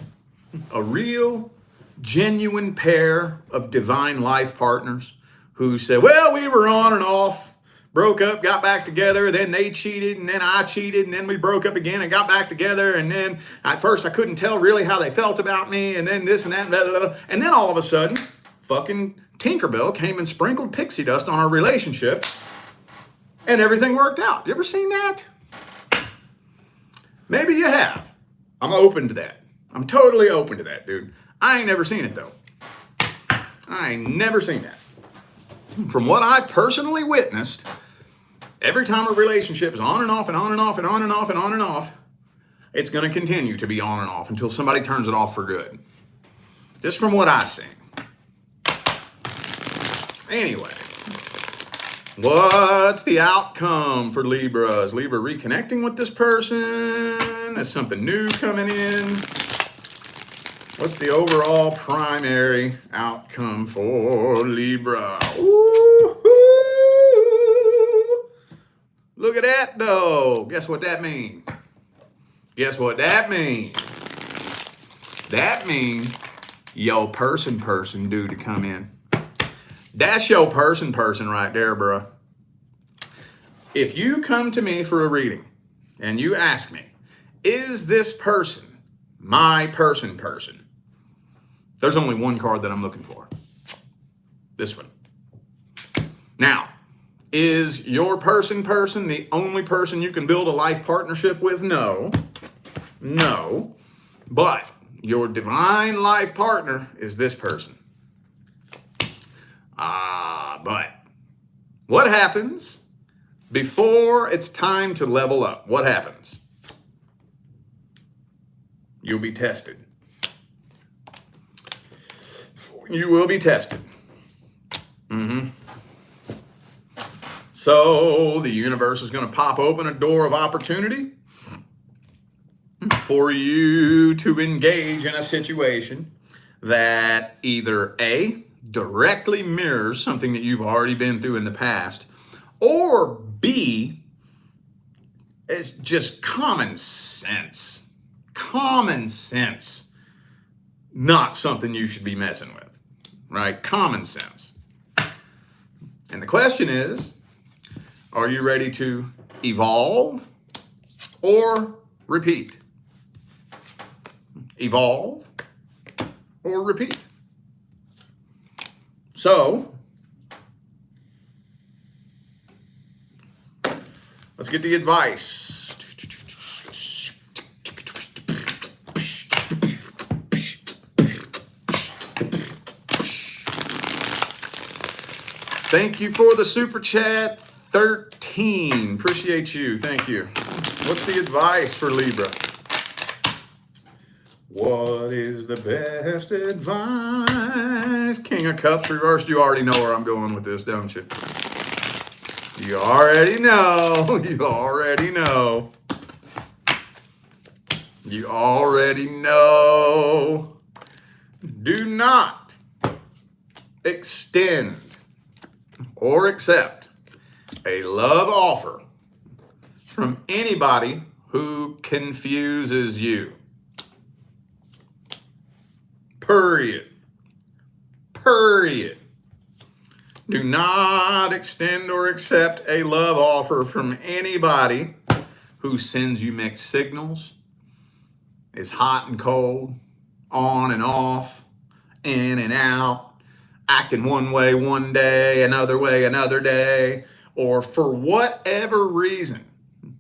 a real, genuine pair of divine life partners who said, well, we were on and off, broke up, got back together, then they cheated, and then I cheated, and then we broke up again and got back together, and then at first I couldn't tell really how they felt about me, and then this and that, blah, blah, blah. And then all of a sudden, fucking Tinkerbell came and sprinkled pixie dust on our relationship, and everything worked out. You ever seen that? Maybe you have. I'm open to that. I'm totally open to that, dude. I ain't never seen it, though. I ain't never seen that. From what I've personally witnessed, every time a relationship is on and off and on and off and on and off and on and off, it's going to continue to be on and off until somebody turns it off for good. Just from what I've seen. Anyway, what's the outcome for Libra? Is Libra reconnecting with this person? Is something new coming in? What's the overall primary outcome for Libra? Ooh, look at that, though. Guess what that means? Guess what that means? That means yo person due to come in. That's your person right there, bro. If you come to me for a reading and you ask me, is this person my person? There's only one card that I'm looking for. This one. Now, is your person the only person you can build a life partnership with? No. No. But your divine life partner is this person. But what happens before it's time to level up? What happens? You'll be tested. you will be tested. Mm-hmm. So the universe is going to pop open a door of opportunity for you to engage in a situation that either A, directly mirrors something that you've already been through in the past, or B, it's just common sense. Common sense. Not something you should be messing with, right? Common sense. And the question is, are you ready to evolve or repeat? Evolve or repeat. So, let's get the advice. Thank you for the super chat, 13. Appreciate you. Thank you. What's the advice for Libra? What is the best advice? King of Cups reversed. You already know where I'm going with this, don't you? You already know. You already know. You already know. Do not extend or accept a love offer from anybody who confuses you. Period. Period. Do not extend or accept a love offer from anybody who sends you mixed signals, is hot and cold, on and off, in and out, acting one way one day, another way another day, or for whatever reason,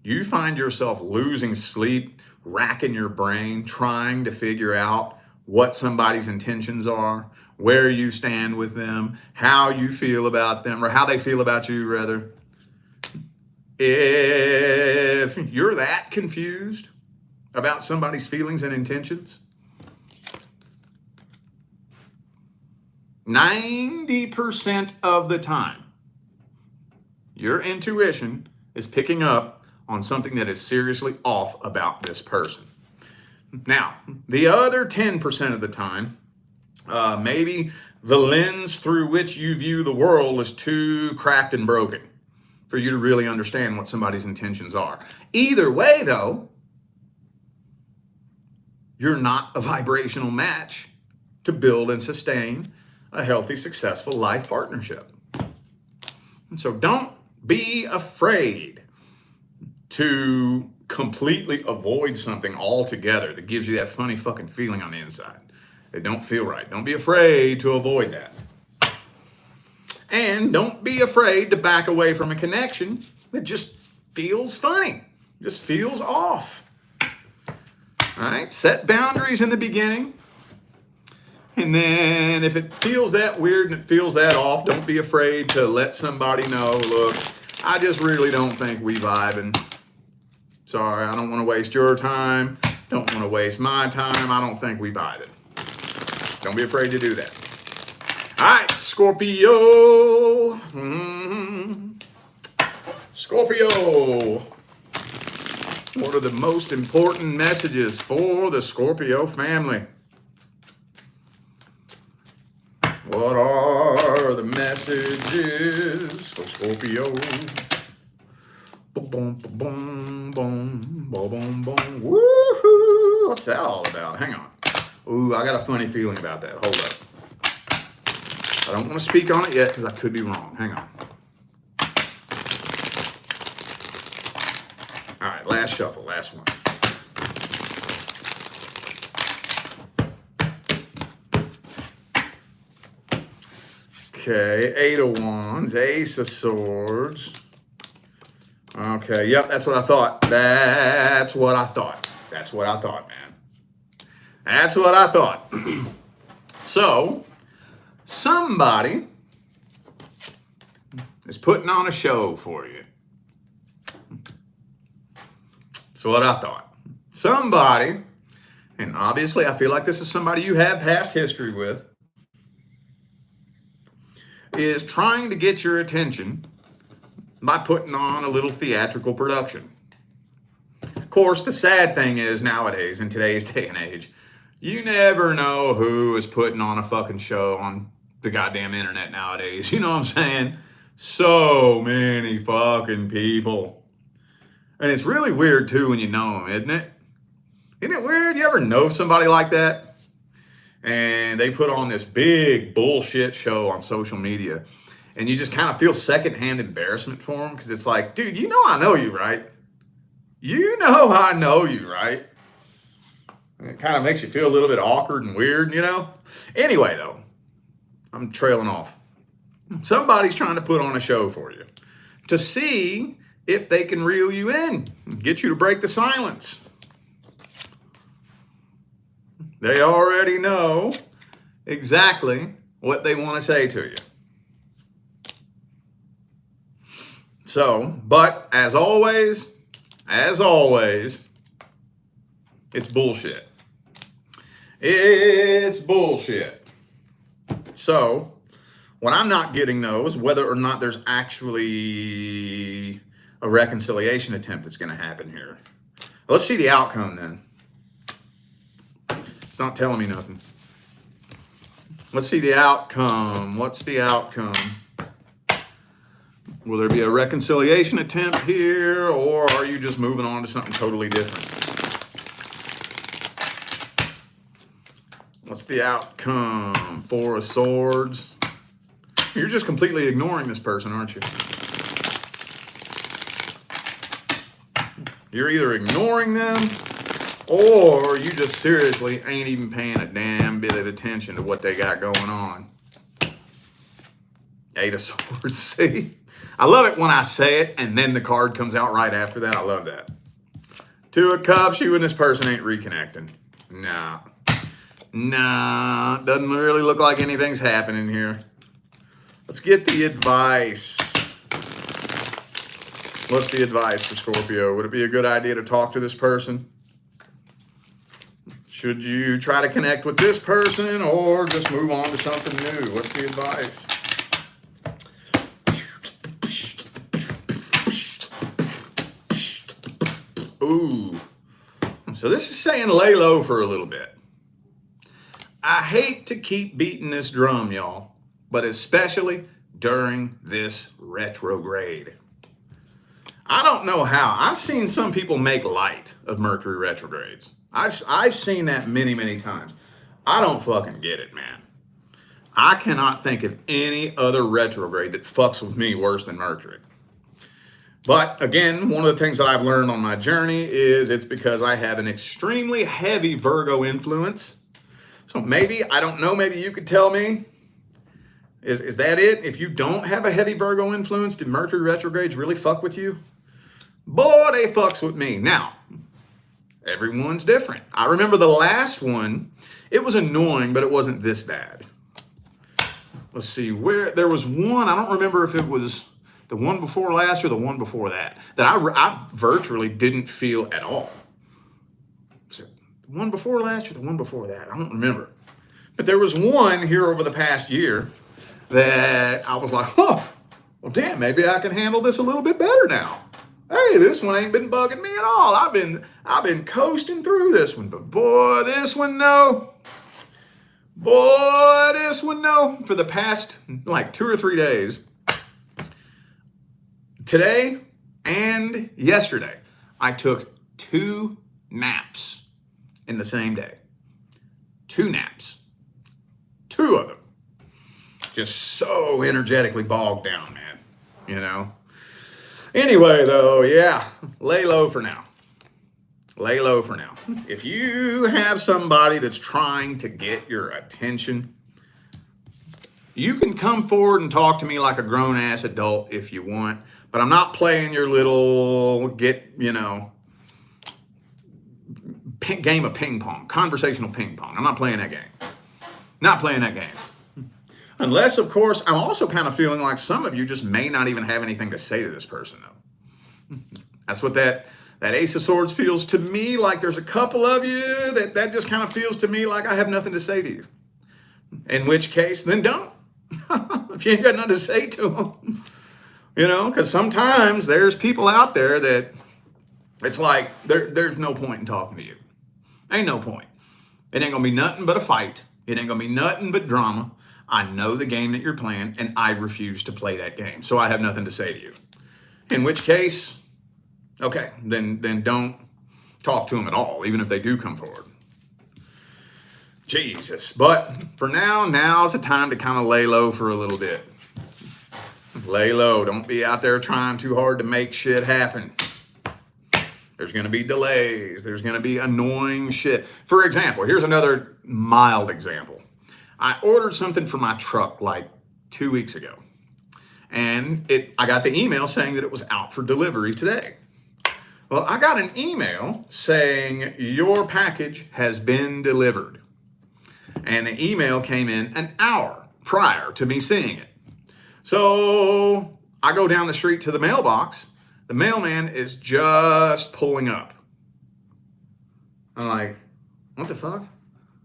you find yourself losing sleep, racking your brain, trying to figure out what somebody's intentions are, where you stand with them, how you feel about them, or how they feel about you, rather. If you're that confused about somebody's feelings and intentions, 90% of the time, your intuition is picking up on something that is seriously off about this person. Now, the other 10% of the time, maybe the lens through which you view the world is too cracked and broken for you to really understand what somebody's intentions are. Either way, though, you're not a vibrational match to build and sustain a healthy, successful life partnership. And so don't be afraid to completely avoid something altogether that gives you that funny fucking feeling on the inside. It don't feel right. Don't be afraid to avoid that. And don't be afraid to back away from a connection that just feels funny, just feels off. All right, set boundaries in the beginning. And then if it feels that weird and it feels that off, don't be afraid to let somebody know, look, I just really don't think we vibing. Sorry, I don't want to waste your time. Don't want to waste my time. I don't think we vibing. Don't be afraid to do that. All right, Scorpio. Scorpio. What are the most important messages for the Scorpio family? What are the messages for Scorpio? Boom, boom, boom, boom, boom, boom. Woohoo! What's that all about? Hang on. Ooh, I got a funny feeling about that. Hold up. I don't want to speak on it yet because I could be wrong. Hang on. All right, last shuffle, last one. Okay, 8 of Wands, Ace of Swords. Okay, yep, that's what I thought. That's what I thought. That's what I thought, man. That's what I thought. So, somebody is putting on a show for you. That's what I thought. Somebody, and obviously I feel like this is somebody you have past history with, is trying to get your attention by putting on a little theatrical production. Of course, the sad thing is nowadays, in today's day and age, you never know who is putting on a fucking show on the goddamn internet nowadays. You know what I'm saying? So many fucking people. And it's really weird too when you know them, isn't it? Isn't it weird? You ever know somebody like that? And they put on this big bullshit show on social media. And you just kind of feel secondhand embarrassment for them. Because it's like, dude, you know I know you, right? You know I know you, right? And it kind of makes you feel a little bit awkward and weird, you know? Anyway, though, I'm trailing off. Somebody's trying to put on a show for you to see if they can reel you in, get you to break the silence. They already know exactly what they want to say to you. So, but as always, it's bullshit. It's bullshit. So, when I'm not getting those, whether or not there's actually a reconciliation attempt that's going to happen here. Let's see the outcome then. It's not telling me nothing. Let's see the outcome. What's the outcome? Will there be a reconciliation attempt here, or are you just moving on to something totally different? What's the outcome? Four of Swords. You're just completely ignoring this person, aren't you? You're either ignoring them, or you just seriously ain't even paying a damn bit of attention to what they got going on. Eight of Swords, see? I love it when I say it and then the card comes out right after that. I love that. Two of Cups, you and this person ain't reconnecting. Nah, doesn't really look like anything's happening here. Let's get the advice. What's the advice for Scorpio? Would it be a good idea to talk to this person? Should you try to connect with this person or just move on to something new? What's the advice? Ooh. So this is saying lay low for a little bit. I hate to keep beating this drum, y'all, but especially during this retrograde. I don't know how. I've seen some people make light of Mercury retrogrades. I've seen that many, many times. I don't fucking get it, man. I cannot think of any other retrograde that fucks with me worse than Mercury. But again, one of the things that I've learned on my journey is it's because I have an extremely heavy Virgo influence. So maybe, I don't know, maybe you could tell me, is that it? If you don't have a heavy Virgo influence, do Mercury retrogrades really fuck with you? Boy, they fucks with me. Now, everyone's different. I remember the last one, it was annoying, but it wasn't this bad. Let's see, where there was one, I don't remember if it was the one before last or the one before that I virtually didn't feel at all. Was it the one before last or the one before that? I don't remember. But there was one here over the past year that I was like, oh, well, damn, maybe I can handle this a little bit better now. Hey, this one ain't been bugging me at all. I've been coasting through this one, but boy, this one, no. Boy, this one, no. For the past like 2 or 3 days, today and yesterday, I took 2 naps in the same day. 2 naps. 2 of them. Just so energetically bogged down, man. You know? Anyway, though, yeah, lay low for now. Lay low for now. If you have somebody that's trying to get your attention, you can come forward and talk to me like a grown-ass adult if you want, but I'm not playing your little game of ping pong, conversational ping pong. I'm not playing that game. Not playing that game. Unless, of course, I'm also kind of feeling like some of you just may not even have anything to say to this person, though. That's what that Ace of Swords feels to me like. There's a couple of you that just kind of feels to me like I have nothing to say to you. In which case, then don't. if you ain't got nothing to say to them. You know, because sometimes there's people out there that it's like there's no point in talking to you. Ain't no point. It ain't gonna be nothing but a fight. It ain't gonna be nothing but drama. I know the game that you're playing, and I refuse to play that game. So I have nothing to say to you. In which case, okay, then don't talk to them at all, even if they do come forward. Jesus. But for now's the time to kind of lay low for a little bit. Lay low. Don't be out there trying too hard to make shit happen. There's going to be delays. There's going to be annoying shit. For example, here's another mild example. I ordered something for my truck like 2 weeks ago. And I got the email saying that it was out for delivery today. Well, I got an email saying your package has been delivered. And the email came in an hour prior to me seeing it. So I go down the street to the mailbox. The mailman is just pulling up. I'm like, what the fuck?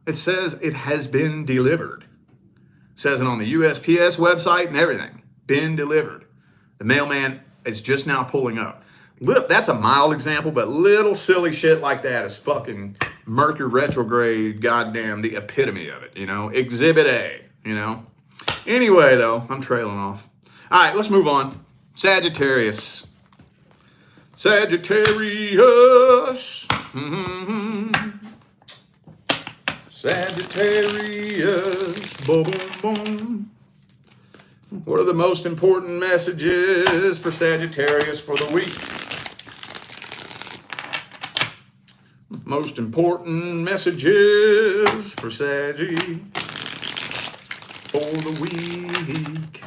It says it has been delivered. It says it on the USPS website and everything. Been delivered. The mailman is just now pulling up. That's a mild example, but little silly shit like that is fucking Mercury retrograde, goddamn, the epitome of it, you know? Exhibit A, you know? Anyway, though, I'm trailing off. All right, let's move on. Sagittarius. Sagittarius. Sagittarius. Boom, boom, boom. What are the most important messages for Sagittarius for the week? Most important messages for Saggy for the week.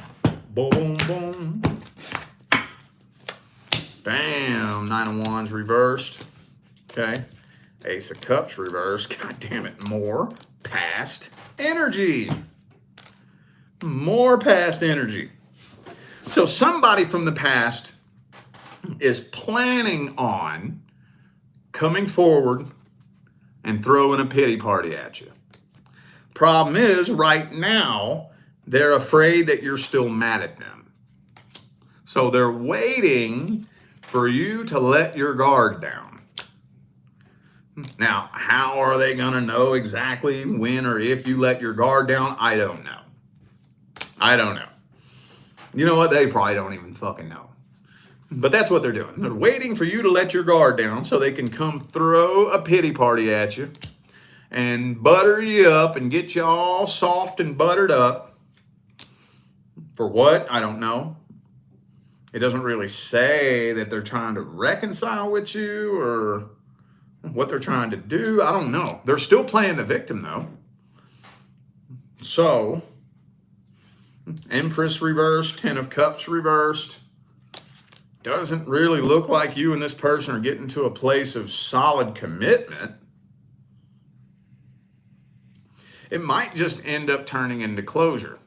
Boom, boom. Bam. Nine of Wands reversed. Okay. Ace of Cups reversed. God damn it. More past energy. More past energy. So somebody from the past is planning on coming forward and throwing a pity party at you. Problem is, right now, they're afraid that you're still mad at them. So they're waiting for you to let your guard down. Now, how are they going to know exactly when or if you let your guard down? I don't know. I don't know. You know what? They probably don't even fucking know. But that's what they're doing. They're waiting for you to let your guard down so they can come throw a pity party at you and butter you up and get you all soft and buttered up. For what? I don't know. It doesn't really say that they're trying to reconcile with you or what they're trying to do. I don't know. They're still playing the victim, though. So, Empress reversed, Ten of Cups reversed. Doesn't really look like you and this person are getting to a place of solid commitment. It might just end up turning into closure.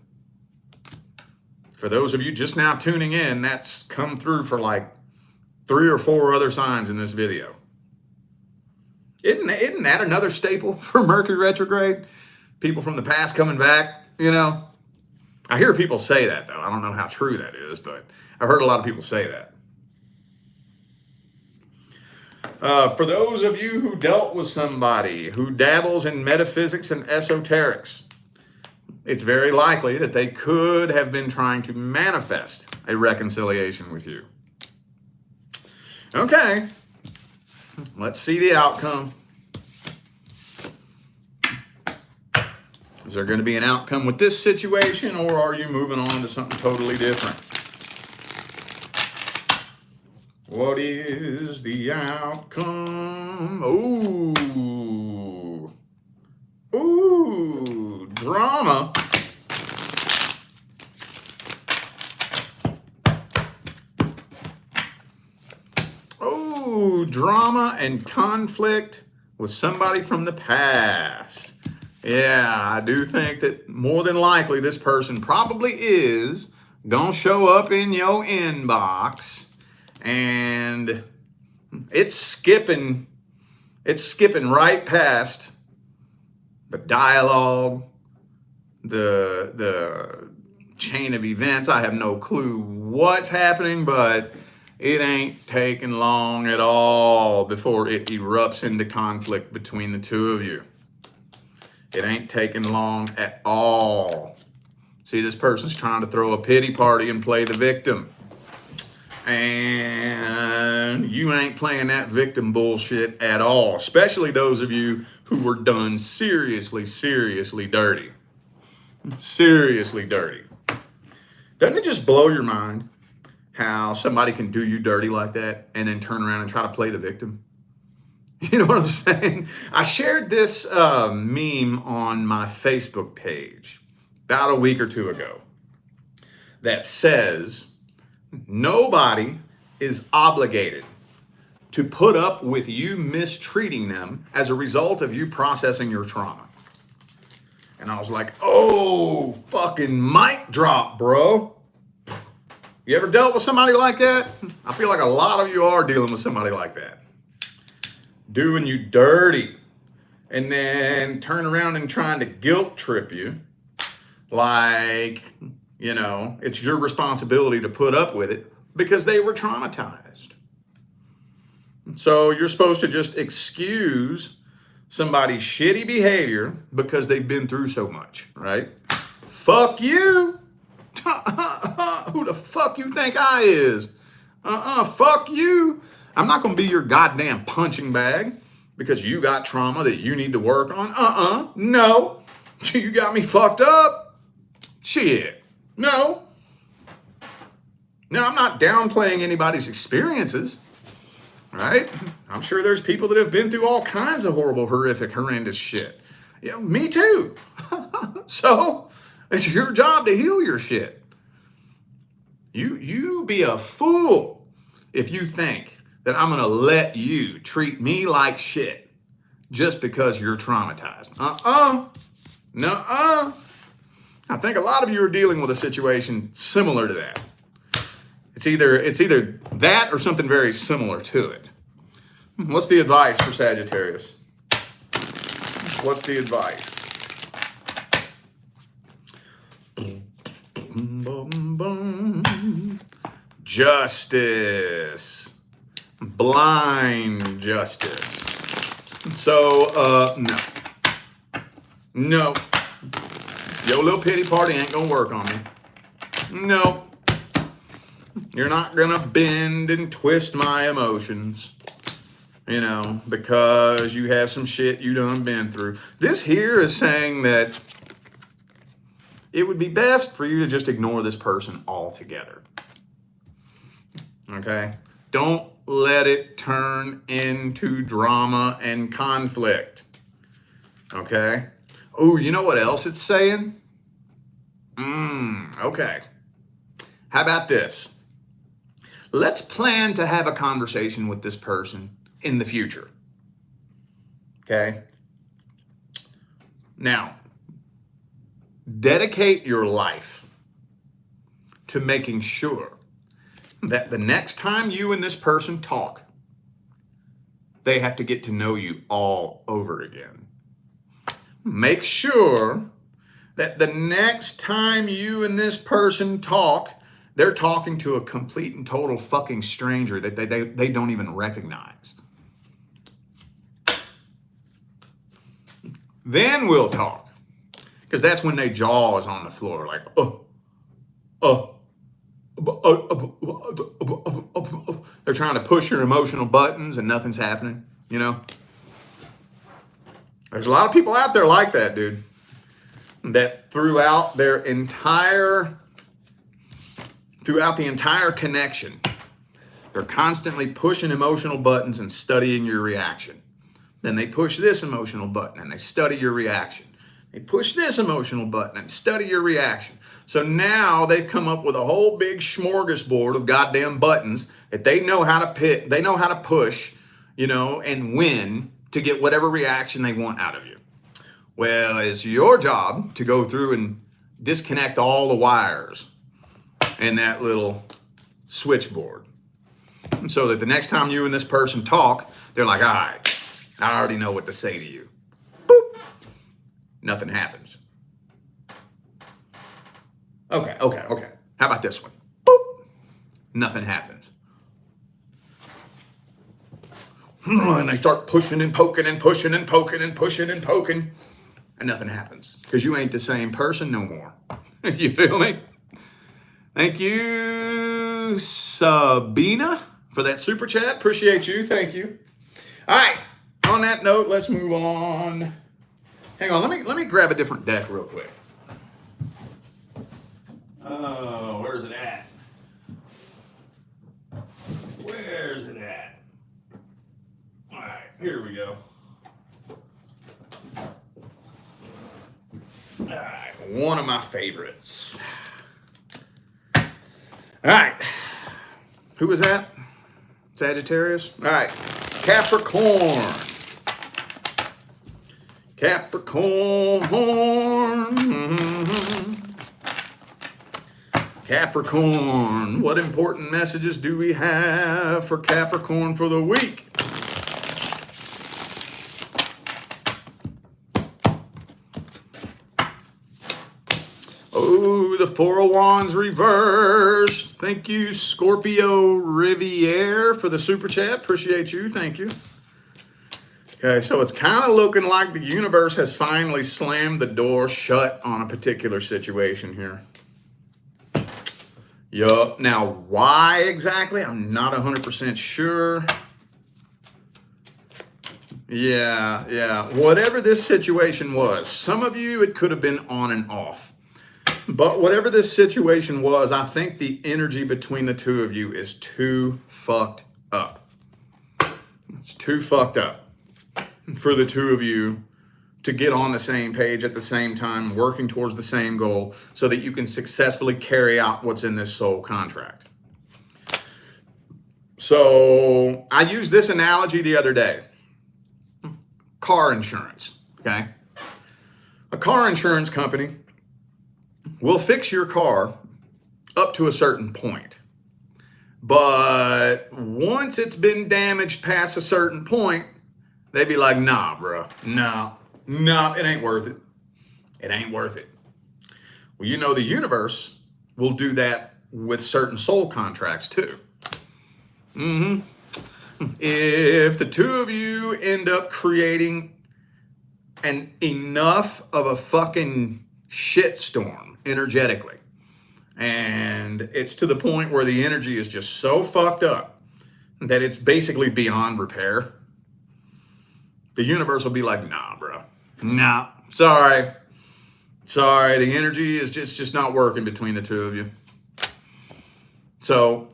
For those of you just now tuning in, that's come through for like 3 or 4 other signs in this video. Isn't that another staple for Mercury retrograde? People from the past coming back, you know? I hear people say that, though. I don't know how true that is, but I've heard a lot of people say that. For those of you who dealt with somebody who dabbles in metaphysics and esoterics, it's very likely that they could have been trying to manifest a reconciliation with you. Okay, let's see the outcome. Is there going to be an outcome with this situation, or are you moving on to something totally different? What is the outcome? Ooh. Ooh, drama. Ooh, drama and conflict with somebody from the past. Yeah, I do think that more than likely this person probably is gonna show up in your inbox. And it's skipping right past the dialogue, the chain of events. I have no clue what's happening, but it ain't taking long at all before it erupts into conflict between the two of you. It ain't taking long at all. See, this person's trying to throw a pity party and play the victim. And you ain't playing that victim bullshit at all, especially those of you who were done seriously, seriously dirty. Seriously dirty. Doesn't it just blow your mind how somebody can do you dirty like that and then turn around and try to play the victim? You know what I'm saying? I shared this meme on my Facebook page about a week or two ago that says nobody is obligated to put up with you mistreating them as a result of you processing your trauma. And I was like, oh, fucking mic drop, bro. You ever dealt with somebody like that? I feel like a lot of you are dealing with somebody like that. Doing you dirty. And then turn around and trying to guilt trip you. Like, you know, it's your responsibility to put up with it because they were traumatized. So you're supposed to just excuse somebody's shitty behavior because they've been through so much, right? Fuck you. Who the fuck you think I is? Fuck you. I'm not going to be your goddamn punching bag because you got trauma that you need to work on. No. You got me fucked up. Shit. No. Now, I'm not downplaying anybody's experiences, right? I'm sure there's people that have been through all kinds of horrible, horrific, horrendous shit. Yeah, me too. So it's your job to heal your shit. You be a fool if you think that I'm going to let you treat me like shit just because you're traumatized. Nuh-uh. I think a lot of you are dealing with a situation similar to that. It's either that or something very similar to it. What's the advice for Sagittarius? What's the advice? Justice. Blind justice. So, no. Your little pity party ain't gonna work on me. No. You're not gonna bend and twist my emotions, you know, because you have some shit you done been through. This here is saying that it would be best for you to just ignore this person altogether. Okay? Don't let it turn into drama and conflict. Okay? Oh, you know what else it's saying? Okay. How about this? Let's plan to have a conversation with this person in the future. Okay? Now, dedicate your life to making sure that the next time you and this person talk, they have to get to know you all over again. Make sure that the next time you and this person talk, they're talking to a complete and total fucking stranger that they don't even recognize. Then we'll talk. Because that's when their jaw is on the floor, like, they're trying to push your emotional buttons and nothing's happening, you know? There's a lot of people out there like that, dude. That throughout the entire connection, they're constantly pushing emotional buttons and studying your reaction. Then they push this emotional button and they study your reaction. They push this emotional button and study your reaction. So now they've come up with a whole big smorgasbord of goddamn buttons that they know how to pick, they know how to push, you know, and win to get whatever reaction they want out of you. Well, it's your job to go through and disconnect all the wires in that little switchboard. And so that the next time you and this person talk, they're like, all right, I already know what to say to you. Boop. Nothing happens. Okay. How about this one? Boop. Nothing happens. And they start pushing and poking and pushing and poking and pushing and poking, and nothing happens because you ain't the same person no more. You feel me? Thank you, Sabina, for that super chat. Appreciate you. Thank you. All right. On that note, let's move on. Hang on. Let me grab a different deck real quick. Oh, where's it at? Where's it at? All right, here we go. All right, one of my favorites. All right, who was that? Sagittarius? All right, Capricorn. Capricorn, what important messages do we have for Capricorn for the week? Oh, the Four of Wands reversed. Thank you, Scorpio Riviere, for the super chat. Appreciate you. Thank you. Okay, so it's kind of looking like the universe has finally slammed the door shut on a particular situation here. Yup. Now, why exactly? I'm not 100% sure. Yeah. Whatever this situation was, some of you, it could have been on and off. But whatever this situation was, I think the energy between the two of you is too fucked up. It's too fucked up for the two of you to get on the same page at the same time, working towards the same goal so that you can successfully carry out what's in this soul contract. So I used this analogy the other day. Car insurance, okay? A car insurance company will fix your car up to a certain point. But once it's been damaged past a certain point, they'd be like, nah, bro, no, it ain't worth it. It ain't worth it. Well, you know, the universe will do that with certain soul contracts too. If the two of you end up creating enough of a fucking shitstorm energetically, and it's to the point where the energy is just so fucked up that it's basically beyond repair, the universe will be like, nah, bro. Nah, sorry. The energy is just not working between the two of you. So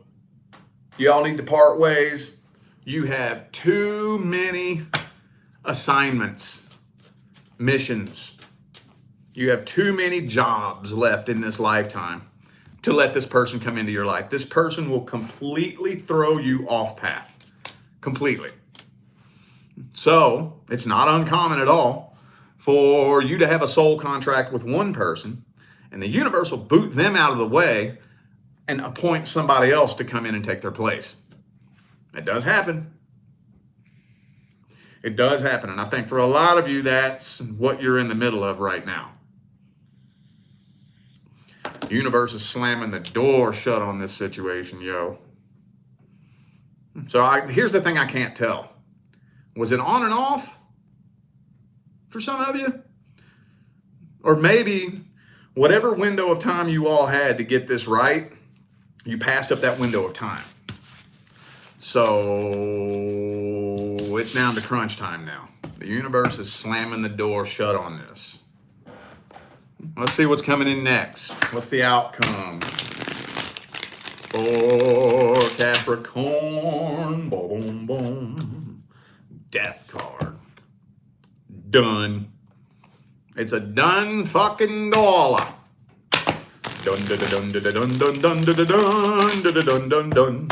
y'all need to part ways. You have too many assignments, missions. You have too many jobs left in this lifetime to let this person come into your life. This person will completely throw you off path. Completely. So it's not uncommon at all for you to have a soul contract with one person, and the universe will boot them out of the way and appoint somebody else to come in and take their place. It does happen. It does happen. And I think for a lot of you, that's what you're in the middle of right now. The universe is slamming the door shut on this situation, yo. So here's the thing I can't tell. Was it on and off for some of you? Or maybe whatever window of time you all had to get this right, you passed up that window of time. So it's down to crunch time now. The universe is slamming the door shut on this. Let's see what's coming in next. What's the outcome for Capricorn? Boom, boom. Death card. Done. It's a done fucking dollar. Dun dun dun dun dun dun dun dun dun dun dun dun.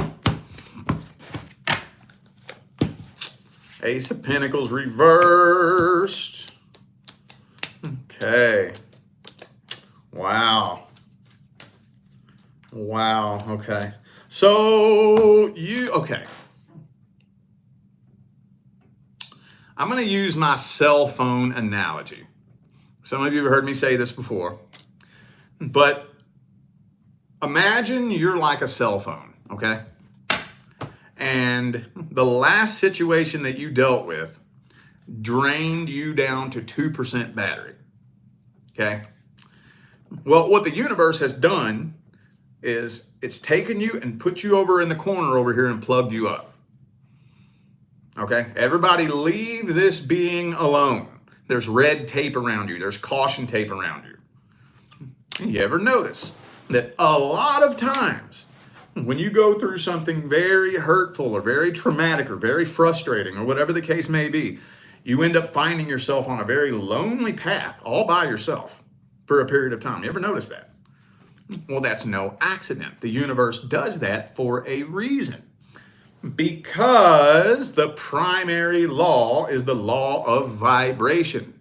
Ace of Pentacles reversed. Okay. Wow. Okay. So okay. I'm going to use my cell phone analogy. Some of you have heard me say this before, but imagine you're like a cell phone, okay? And the last situation that you dealt with drained you down to 2% battery, okay? Well, what the universe has done is it's taken you and put you over in the corner over here and plugged you up. Okay, everybody leave this being alone. There's red tape around you. There's caution tape around you. You ever notice that a lot of times when you go through something very hurtful or very traumatic or very frustrating or whatever the case may be, you end up finding yourself on a very lonely path all by yourself for a period of time. You ever notice that? Well, that's no accident. The universe does that for a reason. Because the primary law is the law of vibration.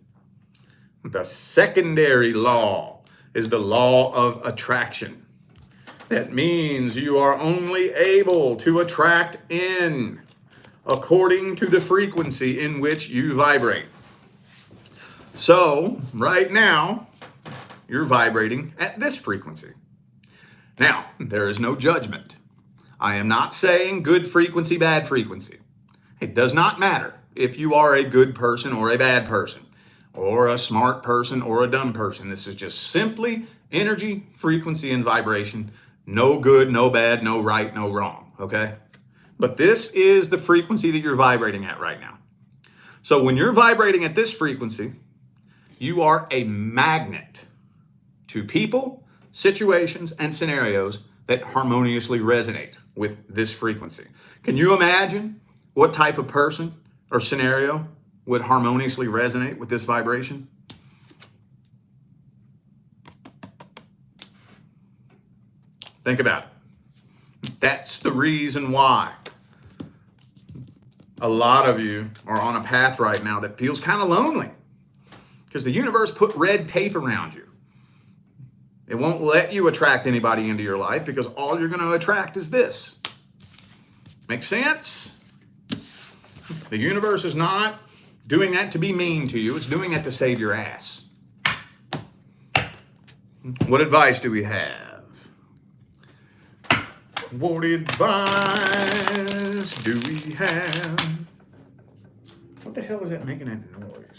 The secondary law is the law of attraction. That means you are only able to attract in according to the frequency in which you vibrate. So, right now, you're vibrating at this frequency. Now, there is no judgment. I am not saying good frequency, bad frequency. It does not matter if you are a good person or a bad person, or a smart person or a dumb person. This is just simply energy, frequency, and vibration. No good, no bad, no right, no wrong, okay? But this is the frequency that you're vibrating at right now. So when you're vibrating at this frequency, you are a magnet to people, situations, and scenarios that harmoniously resonate with this frequency. Can you imagine what type of person or scenario would harmoniously resonate with this vibration? Think about it. That's the reason why a lot of you are on a path right now that feels kind of lonely, because the universe put red tape around you. It won't let you attract anybody into your life because all you're going to attract is this. Make sense? The universe is not doing that to be mean to you. It's doing that to save your ass. What advice do we have? What advice do we have? What the hell is that making that noise?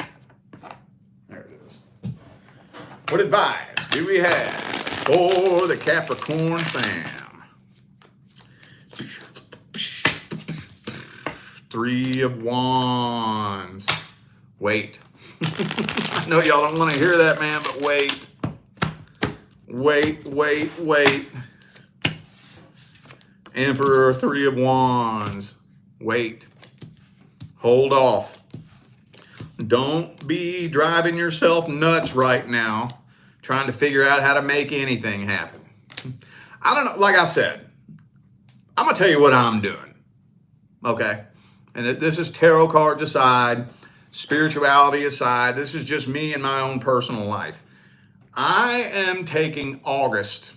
There it is. What advice do we have for the Capricorn fam? 3 of Wands. Wait. I know y'all don't want to hear that, man, but wait. Wait. Emperor, 3 of Wands. Wait. Hold off. Don't be driving yourself nuts right now trying to figure out how to make anything happen. I don't know. Like I said, I'm going to tell you what I'm doing. Okay? And this is tarot cards aside, spirituality aside. This is just me and my own personal life. I am taking August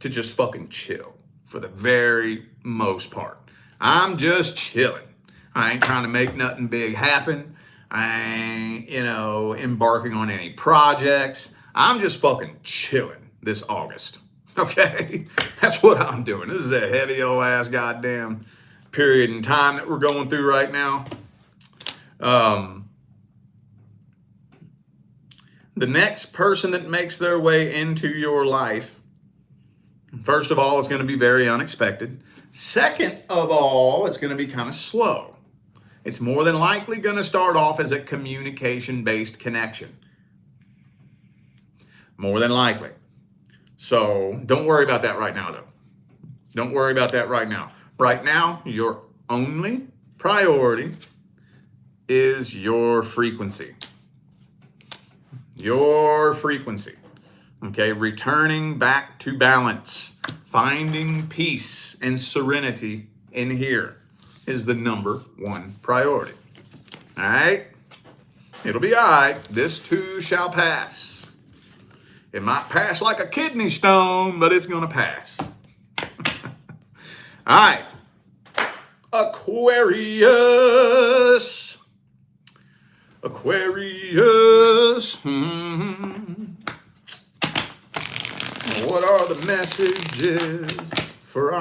to just fucking chill for the very most part. I'm just chilling. I ain't trying to make nothing big happen. I ain't, embarking on any projects. I'm just fucking chilling this August. Okay? That's what I'm doing. This is a heavy old ass goddamn period in time that we're going through right now. The next person that makes their way into your life, first of all, is going to be very unexpected. Second of all, it's going to be kind of slow. It's more than likely going to start off as a communication-based connection. More than likely. So don't worry about that right now, though. Don't worry about that right now. Right now, your only priority is your frequency. Your frequency. Okay, returning back to balance. Finding peace and serenity in here is the number one priority. All right? It'll be all right. This too shall pass. It might pass like a kidney stone, but it's going to pass. All right. Aquarius. Aquarius. What are are the messages for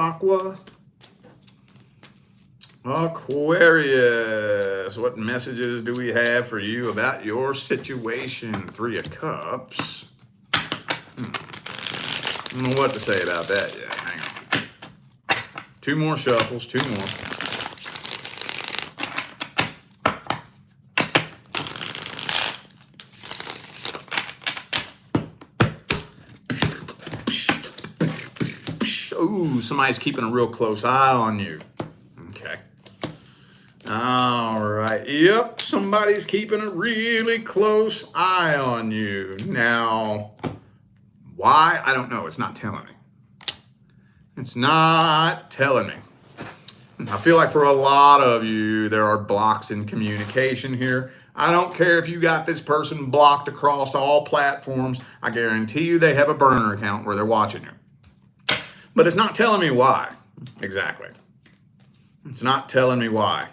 Aquarius? What messages do we have for you about your situation? 3 of Cups. I don't know what to say about that yet. Hang on. 2 more shuffles, 2 more. Ooh, somebody's keeping a real close eye on you. Okay. All right. Yep, somebody's keeping a really close eye on you. Now, why? I don't know. It's not telling me. It's not telling me. I feel like for a lot of you, there are blocks in communication here. I don't care if you got this person blocked across all platforms. I guarantee you they have a burner account where they're watching you. But it's not telling me why, exactly. It's not telling me why.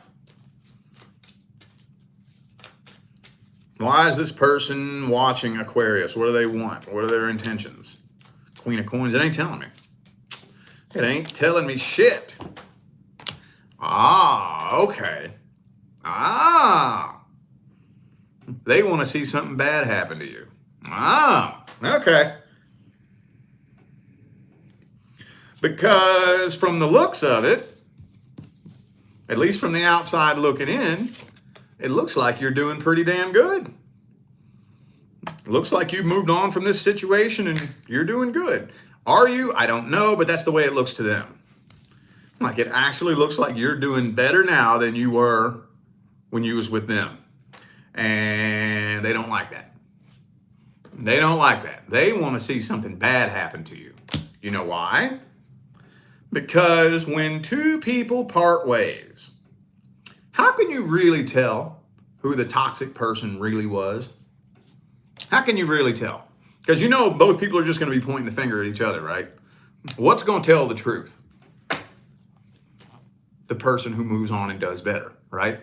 Why is this person watching Aquarius? What do they want? What are their intentions? Queen of Coins, it ain't telling me. It ain't telling me shit. Ah, okay. Ah. They want to see something bad happen to you. Ah, okay. Because from the looks of it, at least from the outside looking in, it looks like you're doing pretty damn good. It looks like you've moved on from this situation and you're doing good. Are you? I don't know, but that's the way it looks to them. Like it actually looks like you're doing better now than you were when you was with them. And they don't like that. They don't like that. They want to see something bad happen to you. You know why? Because when 2 people part ways, how can you really tell who the toxic person really was? How can you really tell? Because you know both people are just going to be pointing the finger at each other, right? What's going to tell the truth? The person who moves on and does better, right?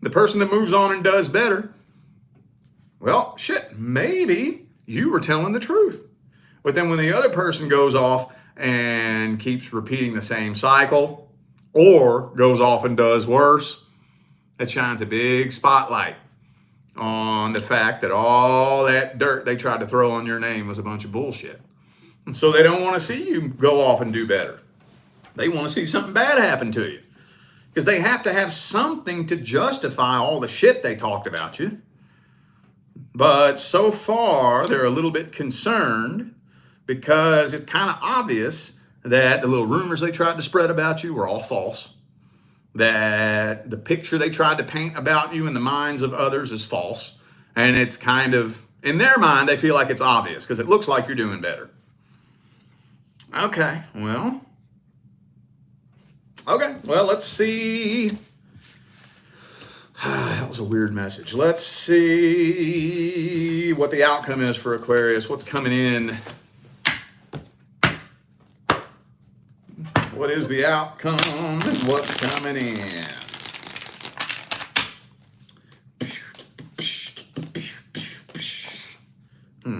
The person that moves on and does better, well, shit, maybe you were telling the truth. But then when the other person goes off and keeps repeating the same cycle or goes off and does worse, that shines a big spotlight on the fact that all that dirt they tried to throw on your name was a bunch of bullshit. And so they don't want to see you go off and do better. They want to see something bad happen to you because they have to have something to justify all the shit they talked about you. But so far, they're a little bit concerned because it's kind of obvious that the little rumors they tried to spread about you were all false. That the picture they tried to paint about you in the minds of others is false. And it's kind of, in their mind, they feel like it's obvious because it looks like you're doing better. Okay, well, let's see. That was a weird message. Let's see what the outcome is for Aquarius. What's coming in? What is the outcome and what's coming in?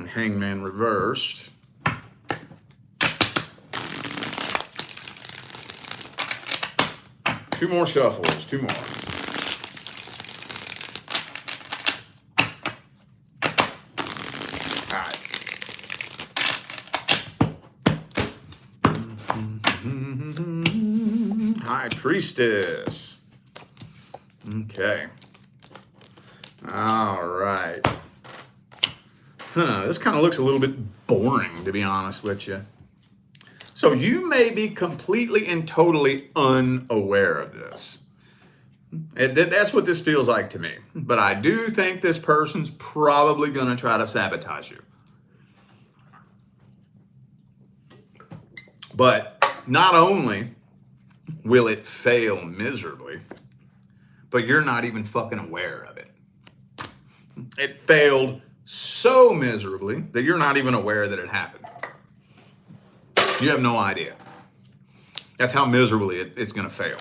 Hangman reversed. Two more shuffles, 2 more. All right. High Priestess. Okay. All right. This kind of looks a little bit boring, to be honest with you. So you may be completely and totally unaware of this. That's what this feels like to me. But I do think this person's probably going to try to sabotage you. But not only will it fail miserably, but you're not even fucking aware of it. It failed so miserably that you're not even aware that it happened. You have no idea. That's how miserably it's going to fail.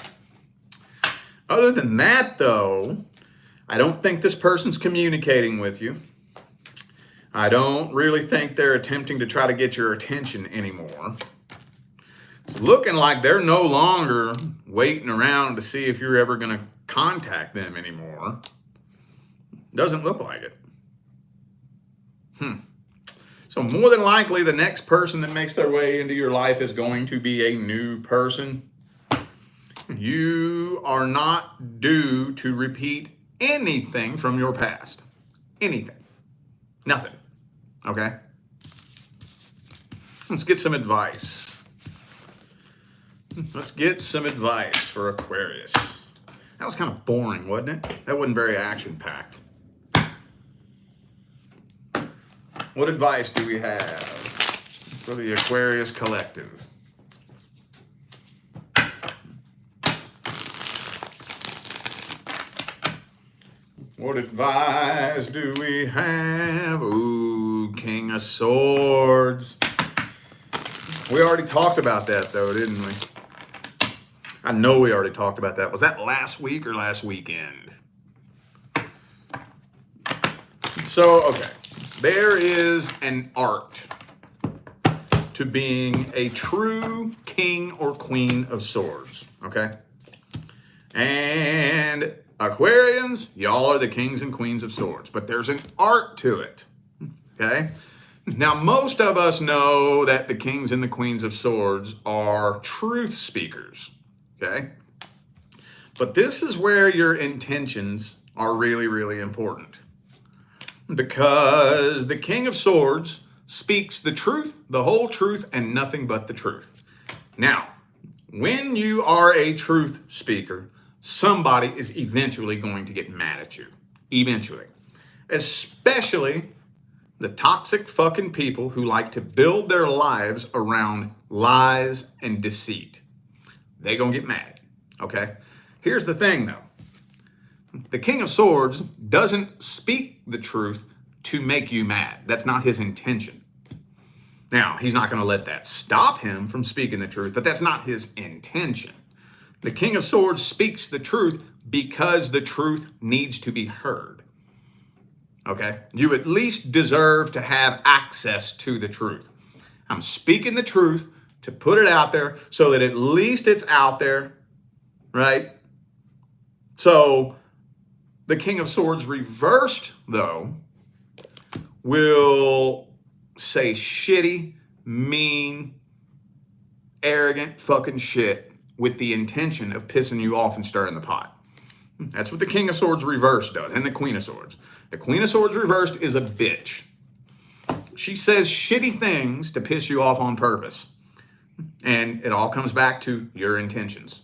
Other than that, though, I don't think this person's communicating with you. I don't really think they're attempting to try to get your attention anymore. It's looking like they're no longer waiting around to see if you're ever going to contact them anymore. Doesn't look like it. So more than likely, the next person that makes their way into your life is going to be a new person. You are not due to repeat anything from your past. Anything. Nothing. Okay? Let's get some advice. Let's get some advice for Aquarius. That was kind of boring, wasn't it? That wasn't very action-packed. What advice do we have for the Aquarius collective? What advice do we have? Ooh, King of Swords. We already talked about that, though, didn't we? I know we already talked about that. Was that last week or last weekend? So, okay. There is an art to being a true king or queen of swords, okay? And Aquarians, y'all are the kings and queens of swords, but there's an art to it, okay? Now, most of us know that the kings and the queens of swords are truth speakers, okay? But this is where your intentions are really, really important. Because the King of Swords speaks the truth, the whole truth, and nothing but the truth. Now, when you are a truth speaker, somebody is eventually going to get mad at you. Eventually. Especially the toxic fucking people who like to build their lives around lies and deceit. They're going to get mad. Okay? Here's the thing, though. The King of Swords doesn't speak the truth to make you mad. That's not his intention. Now, he's not going to let that stop him from speaking the truth, but that's not his intention. The King of Swords speaks the truth because the truth needs to be heard. Okay? You at least deserve to have access to the truth. I'm speaking the truth to put it out there so that at least it's out there, right? So, the King of Swords reversed, though, will say shitty, mean, arrogant fucking shit with the intention of pissing you off and stirring the pot. That's what the King of Swords reversed does, and the Queen of Swords. The Queen of Swords reversed is a bitch. She says shitty things to piss you off on purpose. And it all comes back to your intentions.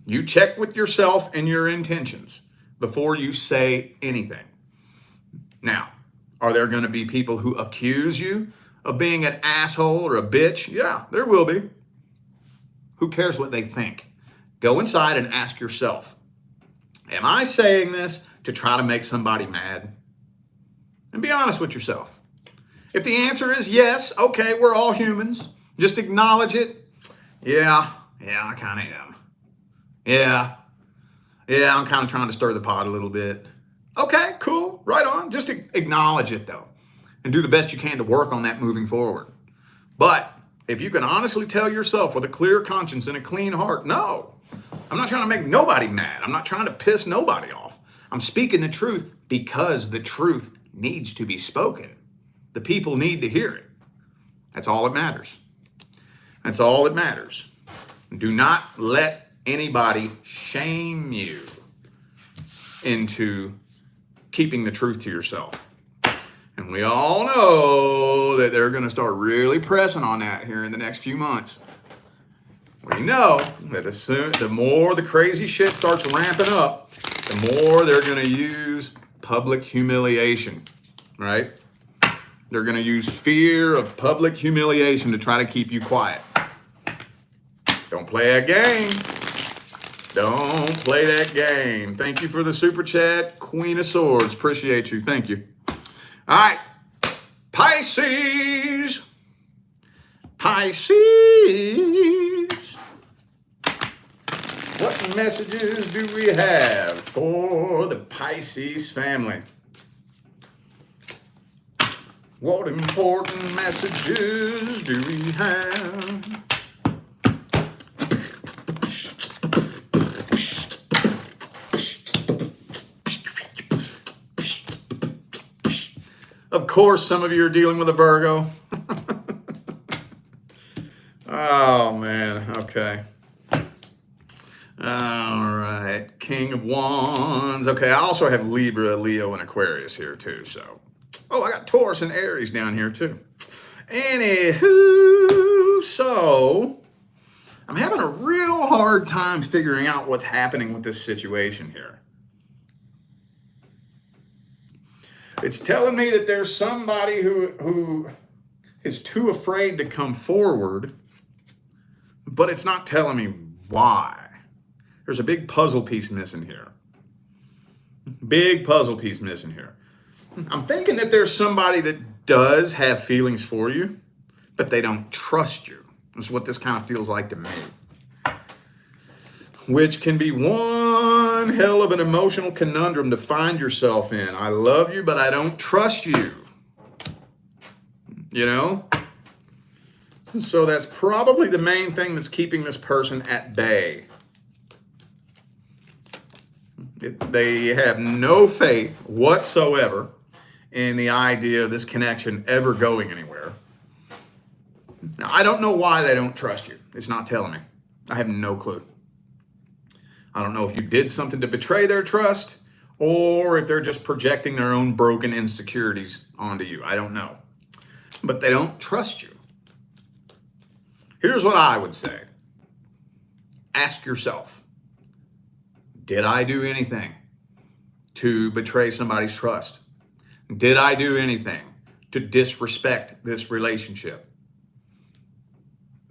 You check with yourself and your intentions before you say anything. Now, are there going to be people who accuse you of being an asshole or a bitch? Yeah, there will be. Who cares what they think? Go inside and ask yourself, am I saying this to try to make somebody mad? And be honest with yourself. If the answer is yes, okay, we're all humans. Just acknowledge it. Yeah, I kind of am. Yeah, I'm kind of trying to stir the pot a little bit. Okay, cool, right on. Just acknowledge it, though, and do the best you can to work on that moving forward. But if you can honestly tell yourself with a clear conscience and a clean heart, no, I'm not trying to make nobody mad. I'm not trying to piss nobody off. I'm speaking the truth because the truth needs to be spoken. The people need to hear it. That's all that matters. That's all that matters. Do not let anybody shame you into keeping the truth to yourself. And we all know that they're going to start really pressing on that here in the next few months. We know that the more the crazy shit starts ramping up, the more they're going to use public humiliation, right? They're going to use fear of public humiliation to try to keep you quiet. Don't play a game. Don't play that game. Thank you for the super chat. Queen of Swords. Appreciate you. Thank you. All right. Pisces. Pisces. What messages do we have for the Pisces family? What important messages do we have? Of course, some of you are dealing with a Virgo. Oh, man. Okay. All right. King of Wands. Okay, I also have Libra, Leo, and Aquarius here, too. So, oh, I got Taurus and Aries down here, too. Anywho, so I'm having a real hard time figuring out what's happening with this situation here. It's telling me that there's somebody who is too afraid to come forward, but it's not telling me why. There's a big puzzle piece missing here. Big puzzle piece missing here. I'm thinking that there's somebody that does have feelings for you, but they don't trust you. That's what this kind of feels like to me. Which can be one hell of an emotional conundrum to find yourself in. I love you, but I don't trust you. You know? So that's probably the main thing that's keeping this person at bay. They have no faith whatsoever in the idea of this connection ever going anywhere. Now, I don't know why they don't trust you. It's not telling me. I have no clue. I don't know if you did something to betray their trust or if they're just projecting their own broken insecurities onto you. I don't know. But they don't trust you. Here's what I would say. Ask yourself, did I do anything to betray somebody's trust? Did I do anything to disrespect this relationship?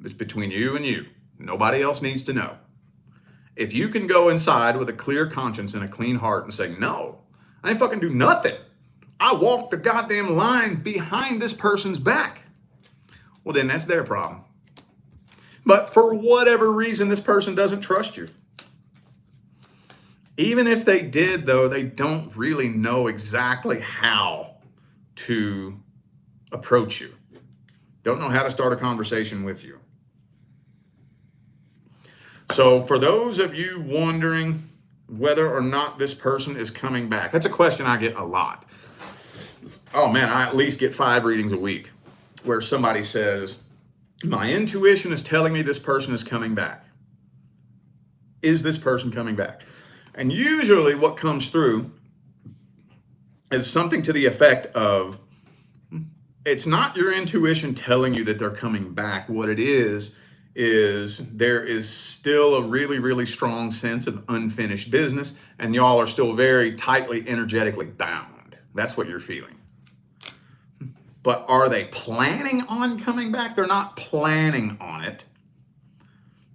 It's between you and you. Nobody else needs to know. If you can go inside with a clear conscience and a clean heart and say, no, I didn't fucking do nothing. I walked the goddamn line behind this person's back. Well, then that's their problem. But for whatever reason, this person doesn't trust you. Even if they did, though, they don't really know exactly how to approach you. Don't know how to start a conversation with you. So for those of you wondering whether or not this person is coming back, that's a question I get a lot. Oh man, I at least get 5 readings a week where somebody says, my intuition is telling me this person is coming back. Is this person coming back? And usually what comes through is something to the effect of, it's not your intuition telling you that they're coming back. What it is there is still a really, really strong sense of unfinished business, and y'all are still very tightly energetically bound. That's what you're feeling. But are they planning on coming back? They're not planning on it,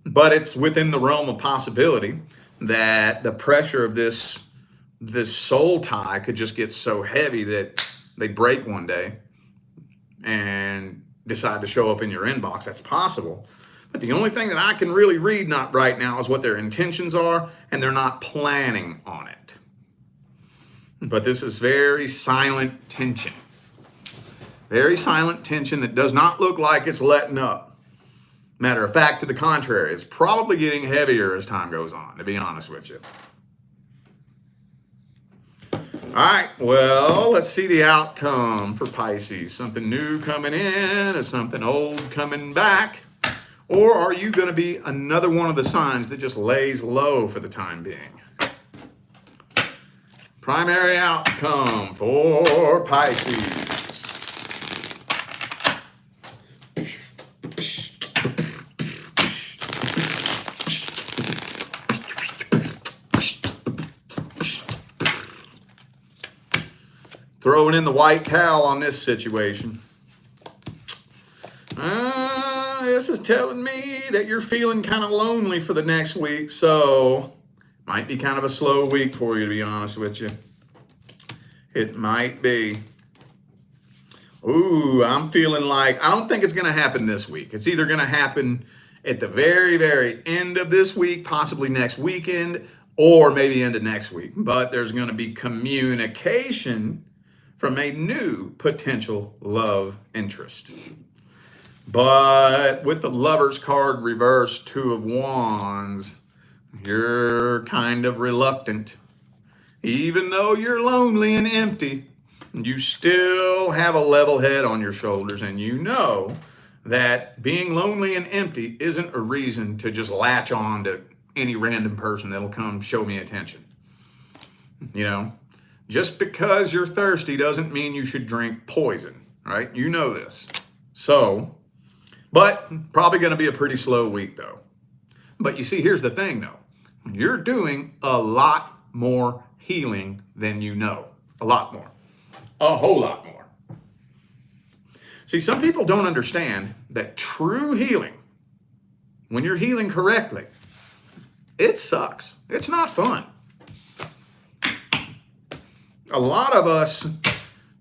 but it's within the realm of possibility that the pressure of this soul tie could just get so heavy that they break one day and decide to show up in your inbox. That's possible. But the only thing that I can really read not right now is what their intentions are, and they're not planning on it. But this is very silent tension. Very silent tension that does not look like it's letting up. Matter of fact, to the contrary, it's probably getting heavier as time goes on, to be honest with you. All right, well, let's see the outcome for Pisces. Something new coming in, or something old coming back? Or are you going to be another one of the signs that just lays low for the time being? Primary outcome for Pisces. Throwing in the white towel on this situation. This is telling me that you're feeling kind of lonely for the next week, so might be kind of a slow week for you, to be honest with you. It might be. Ooh, I'm feeling like, I don't think it's going to happen this week. It's either going to happen at the very, very end of this week, possibly next weekend, or maybe into next week. But there's going to be communication from a new potential love interest. But with the Lovers card reversed, Two of Wands, you're kind of reluctant. Even though you're lonely and empty, you still have a level head on your shoulders, and you know that being lonely and empty isn't a reason to just latch on to any random person that'll come show me attention. You know, just because you're thirsty doesn't mean you should drink poison, right? You know this. So, but probably going to be a pretty slow week though. But you see, here's the thing though. You're doing a lot more healing than you know. A lot more. A whole lot more. See, some people don't understand that true healing, when you're healing correctly, it sucks. It's not fun. A lot of us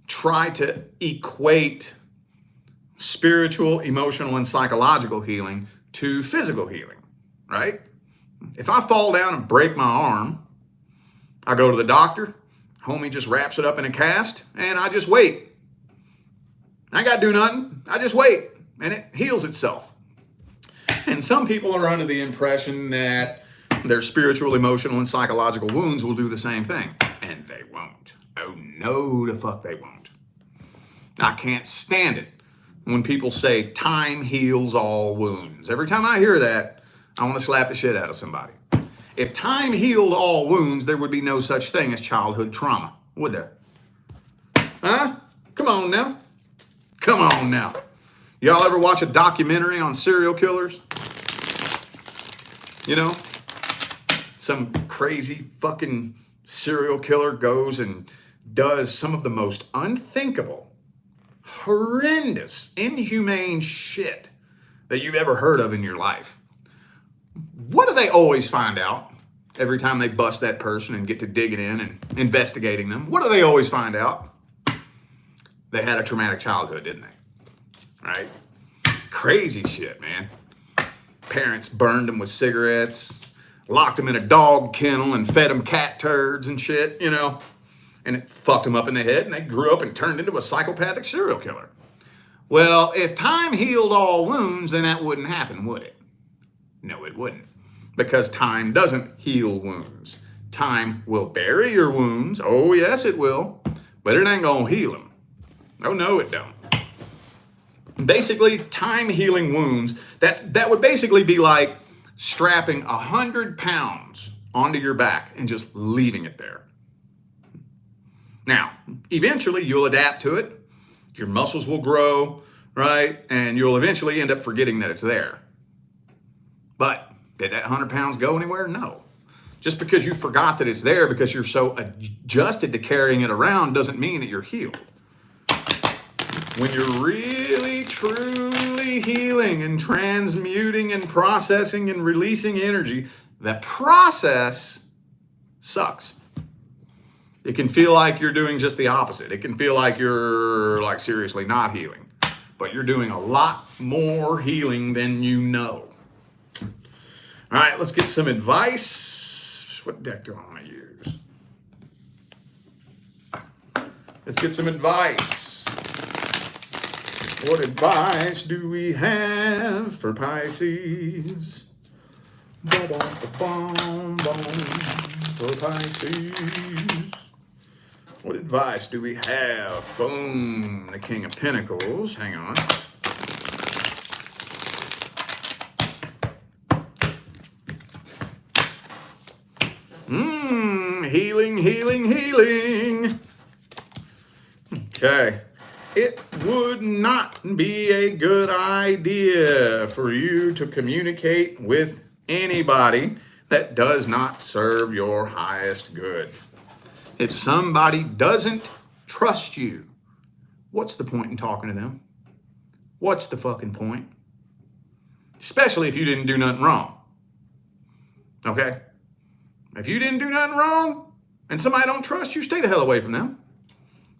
try to equate spiritual, emotional, and psychological healing to physical healing, right? If I fall down and break my arm, I go to the doctor, homie just wraps it up in a cast, and I just wait. I ain't got to do nothing. I just wait, and it heals itself. And some people are under the impression that their spiritual, emotional, and psychological wounds will do the same thing, and they won't. Oh, no, the fuck they won't. I can't stand it when people say time heals all wounds. Every time I hear that, I want to slap the shit out of somebody. If time healed all wounds, there would be no such thing as childhood trauma, would there? Huh? Come on now. Come on now. Y'all ever watch a documentary on serial killers? You know, some crazy fucking serial killer goes and does some of the most unthinkable, horrendous, inhumane shit that you've ever heard of in your life. What do they always find out every time they bust that person and get to digging in and investigating them? What do they always find out? They had a traumatic childhood, didn't they? Right? Crazy shit, man. Parents burned them with cigarettes, locked them in a dog kennel and fed them cat turds and shit, you know, and it fucked them up in the head, and they grew up and turned into a psychopathic serial killer. Well, if time healed all wounds, then that wouldn't happen, would it? No, it wouldn't, because time doesn't heal wounds. Time will bury your wounds. Oh, yes, it will, but it ain't gonna heal them. Oh, no, it don't. Basically, time healing wounds, that would basically be like strapping 100 pounds onto your back and just leaving it there. Now, eventually you'll adapt to it. Your muscles will grow, right? And you'll eventually end up forgetting that it's there. But did that 100 pounds go anywhere? No. Just because you forgot that it's there because you're so adjusted to carrying it around doesn't mean that you're healed. When you're really, truly healing and transmuting and processing and releasing energy, the process sucks. It can feel like you're doing just the opposite. It can feel like you're like seriously not healing, but you're doing a lot more healing than you know. All right, let's get some advice. What deck do I want to use? Let's get some advice. What advice do we have for Pisces? For Pisces. What advice do we have? Boom, the King of Pentacles. Hang on. Healing, healing, healing. Okay. It would not be a good idea for you to communicate with anybody that does not serve your highest good. If somebody doesn't trust you, what's the point in talking to them? What's the fucking point? Especially if you didn't do nothing wrong. Okay? If you didn't do nothing wrong and somebody don't trust you, stay the hell away from them.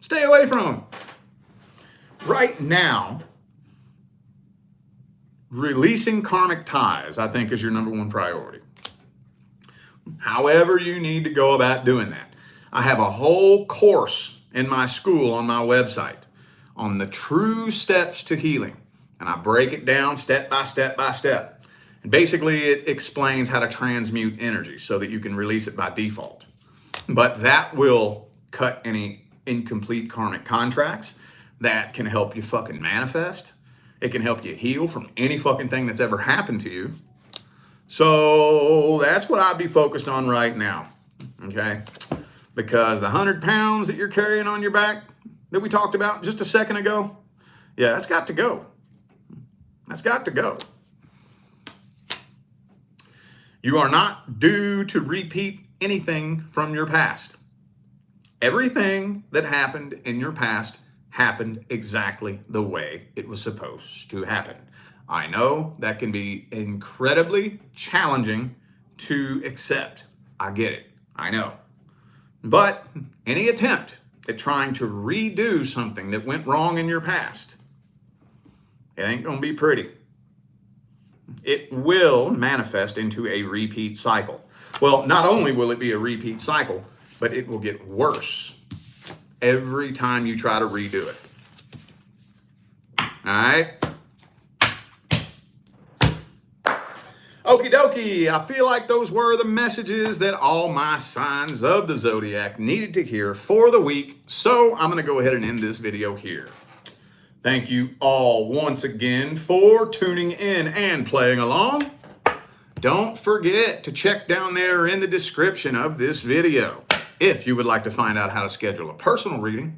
Stay away from them. Right now, releasing karmic ties, I think, is your number one priority. However you need to go about doing that. I have a whole course in my school on my website on the true steps to healing. And I break it down step by step by step. And basically it explains how to transmute energy so that you can release it by default. But that will cut any incomplete karmic contracts. That can help you fucking manifest. It can help you heal from any fucking thing that's ever happened to you. So that's what I'd be focused on right now, okay? Because the 100 pounds that you're carrying on your back that we talked about just a second ago, yeah, that's got to go. That's got to go. You are not due to repeat anything from your past. Everything that happened in your past happened exactly the way it was supposed to happen. I know that can be incredibly challenging to accept. I get it. I know. But any attempt at trying to redo something that went wrong in your past, it ain't going to be pretty. It will manifest into a repeat cycle. Well, not only will it be a repeat cycle, but it will get worse every time you try to redo it. All right? Okie dokie, I feel like those were the messages that all my signs of the zodiac needed to hear for the week. So I'm going to go ahead and end this video here. Thank you all once again for tuning in and playing along. Don't forget to check down there in the description of this video if you would like to find out how to schedule a personal reading.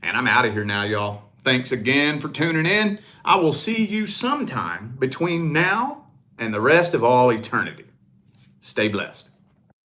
And I'm out of here now, y'all. Thanks again for tuning in. I will see you sometime between now and the rest of all eternity. Stay blessed.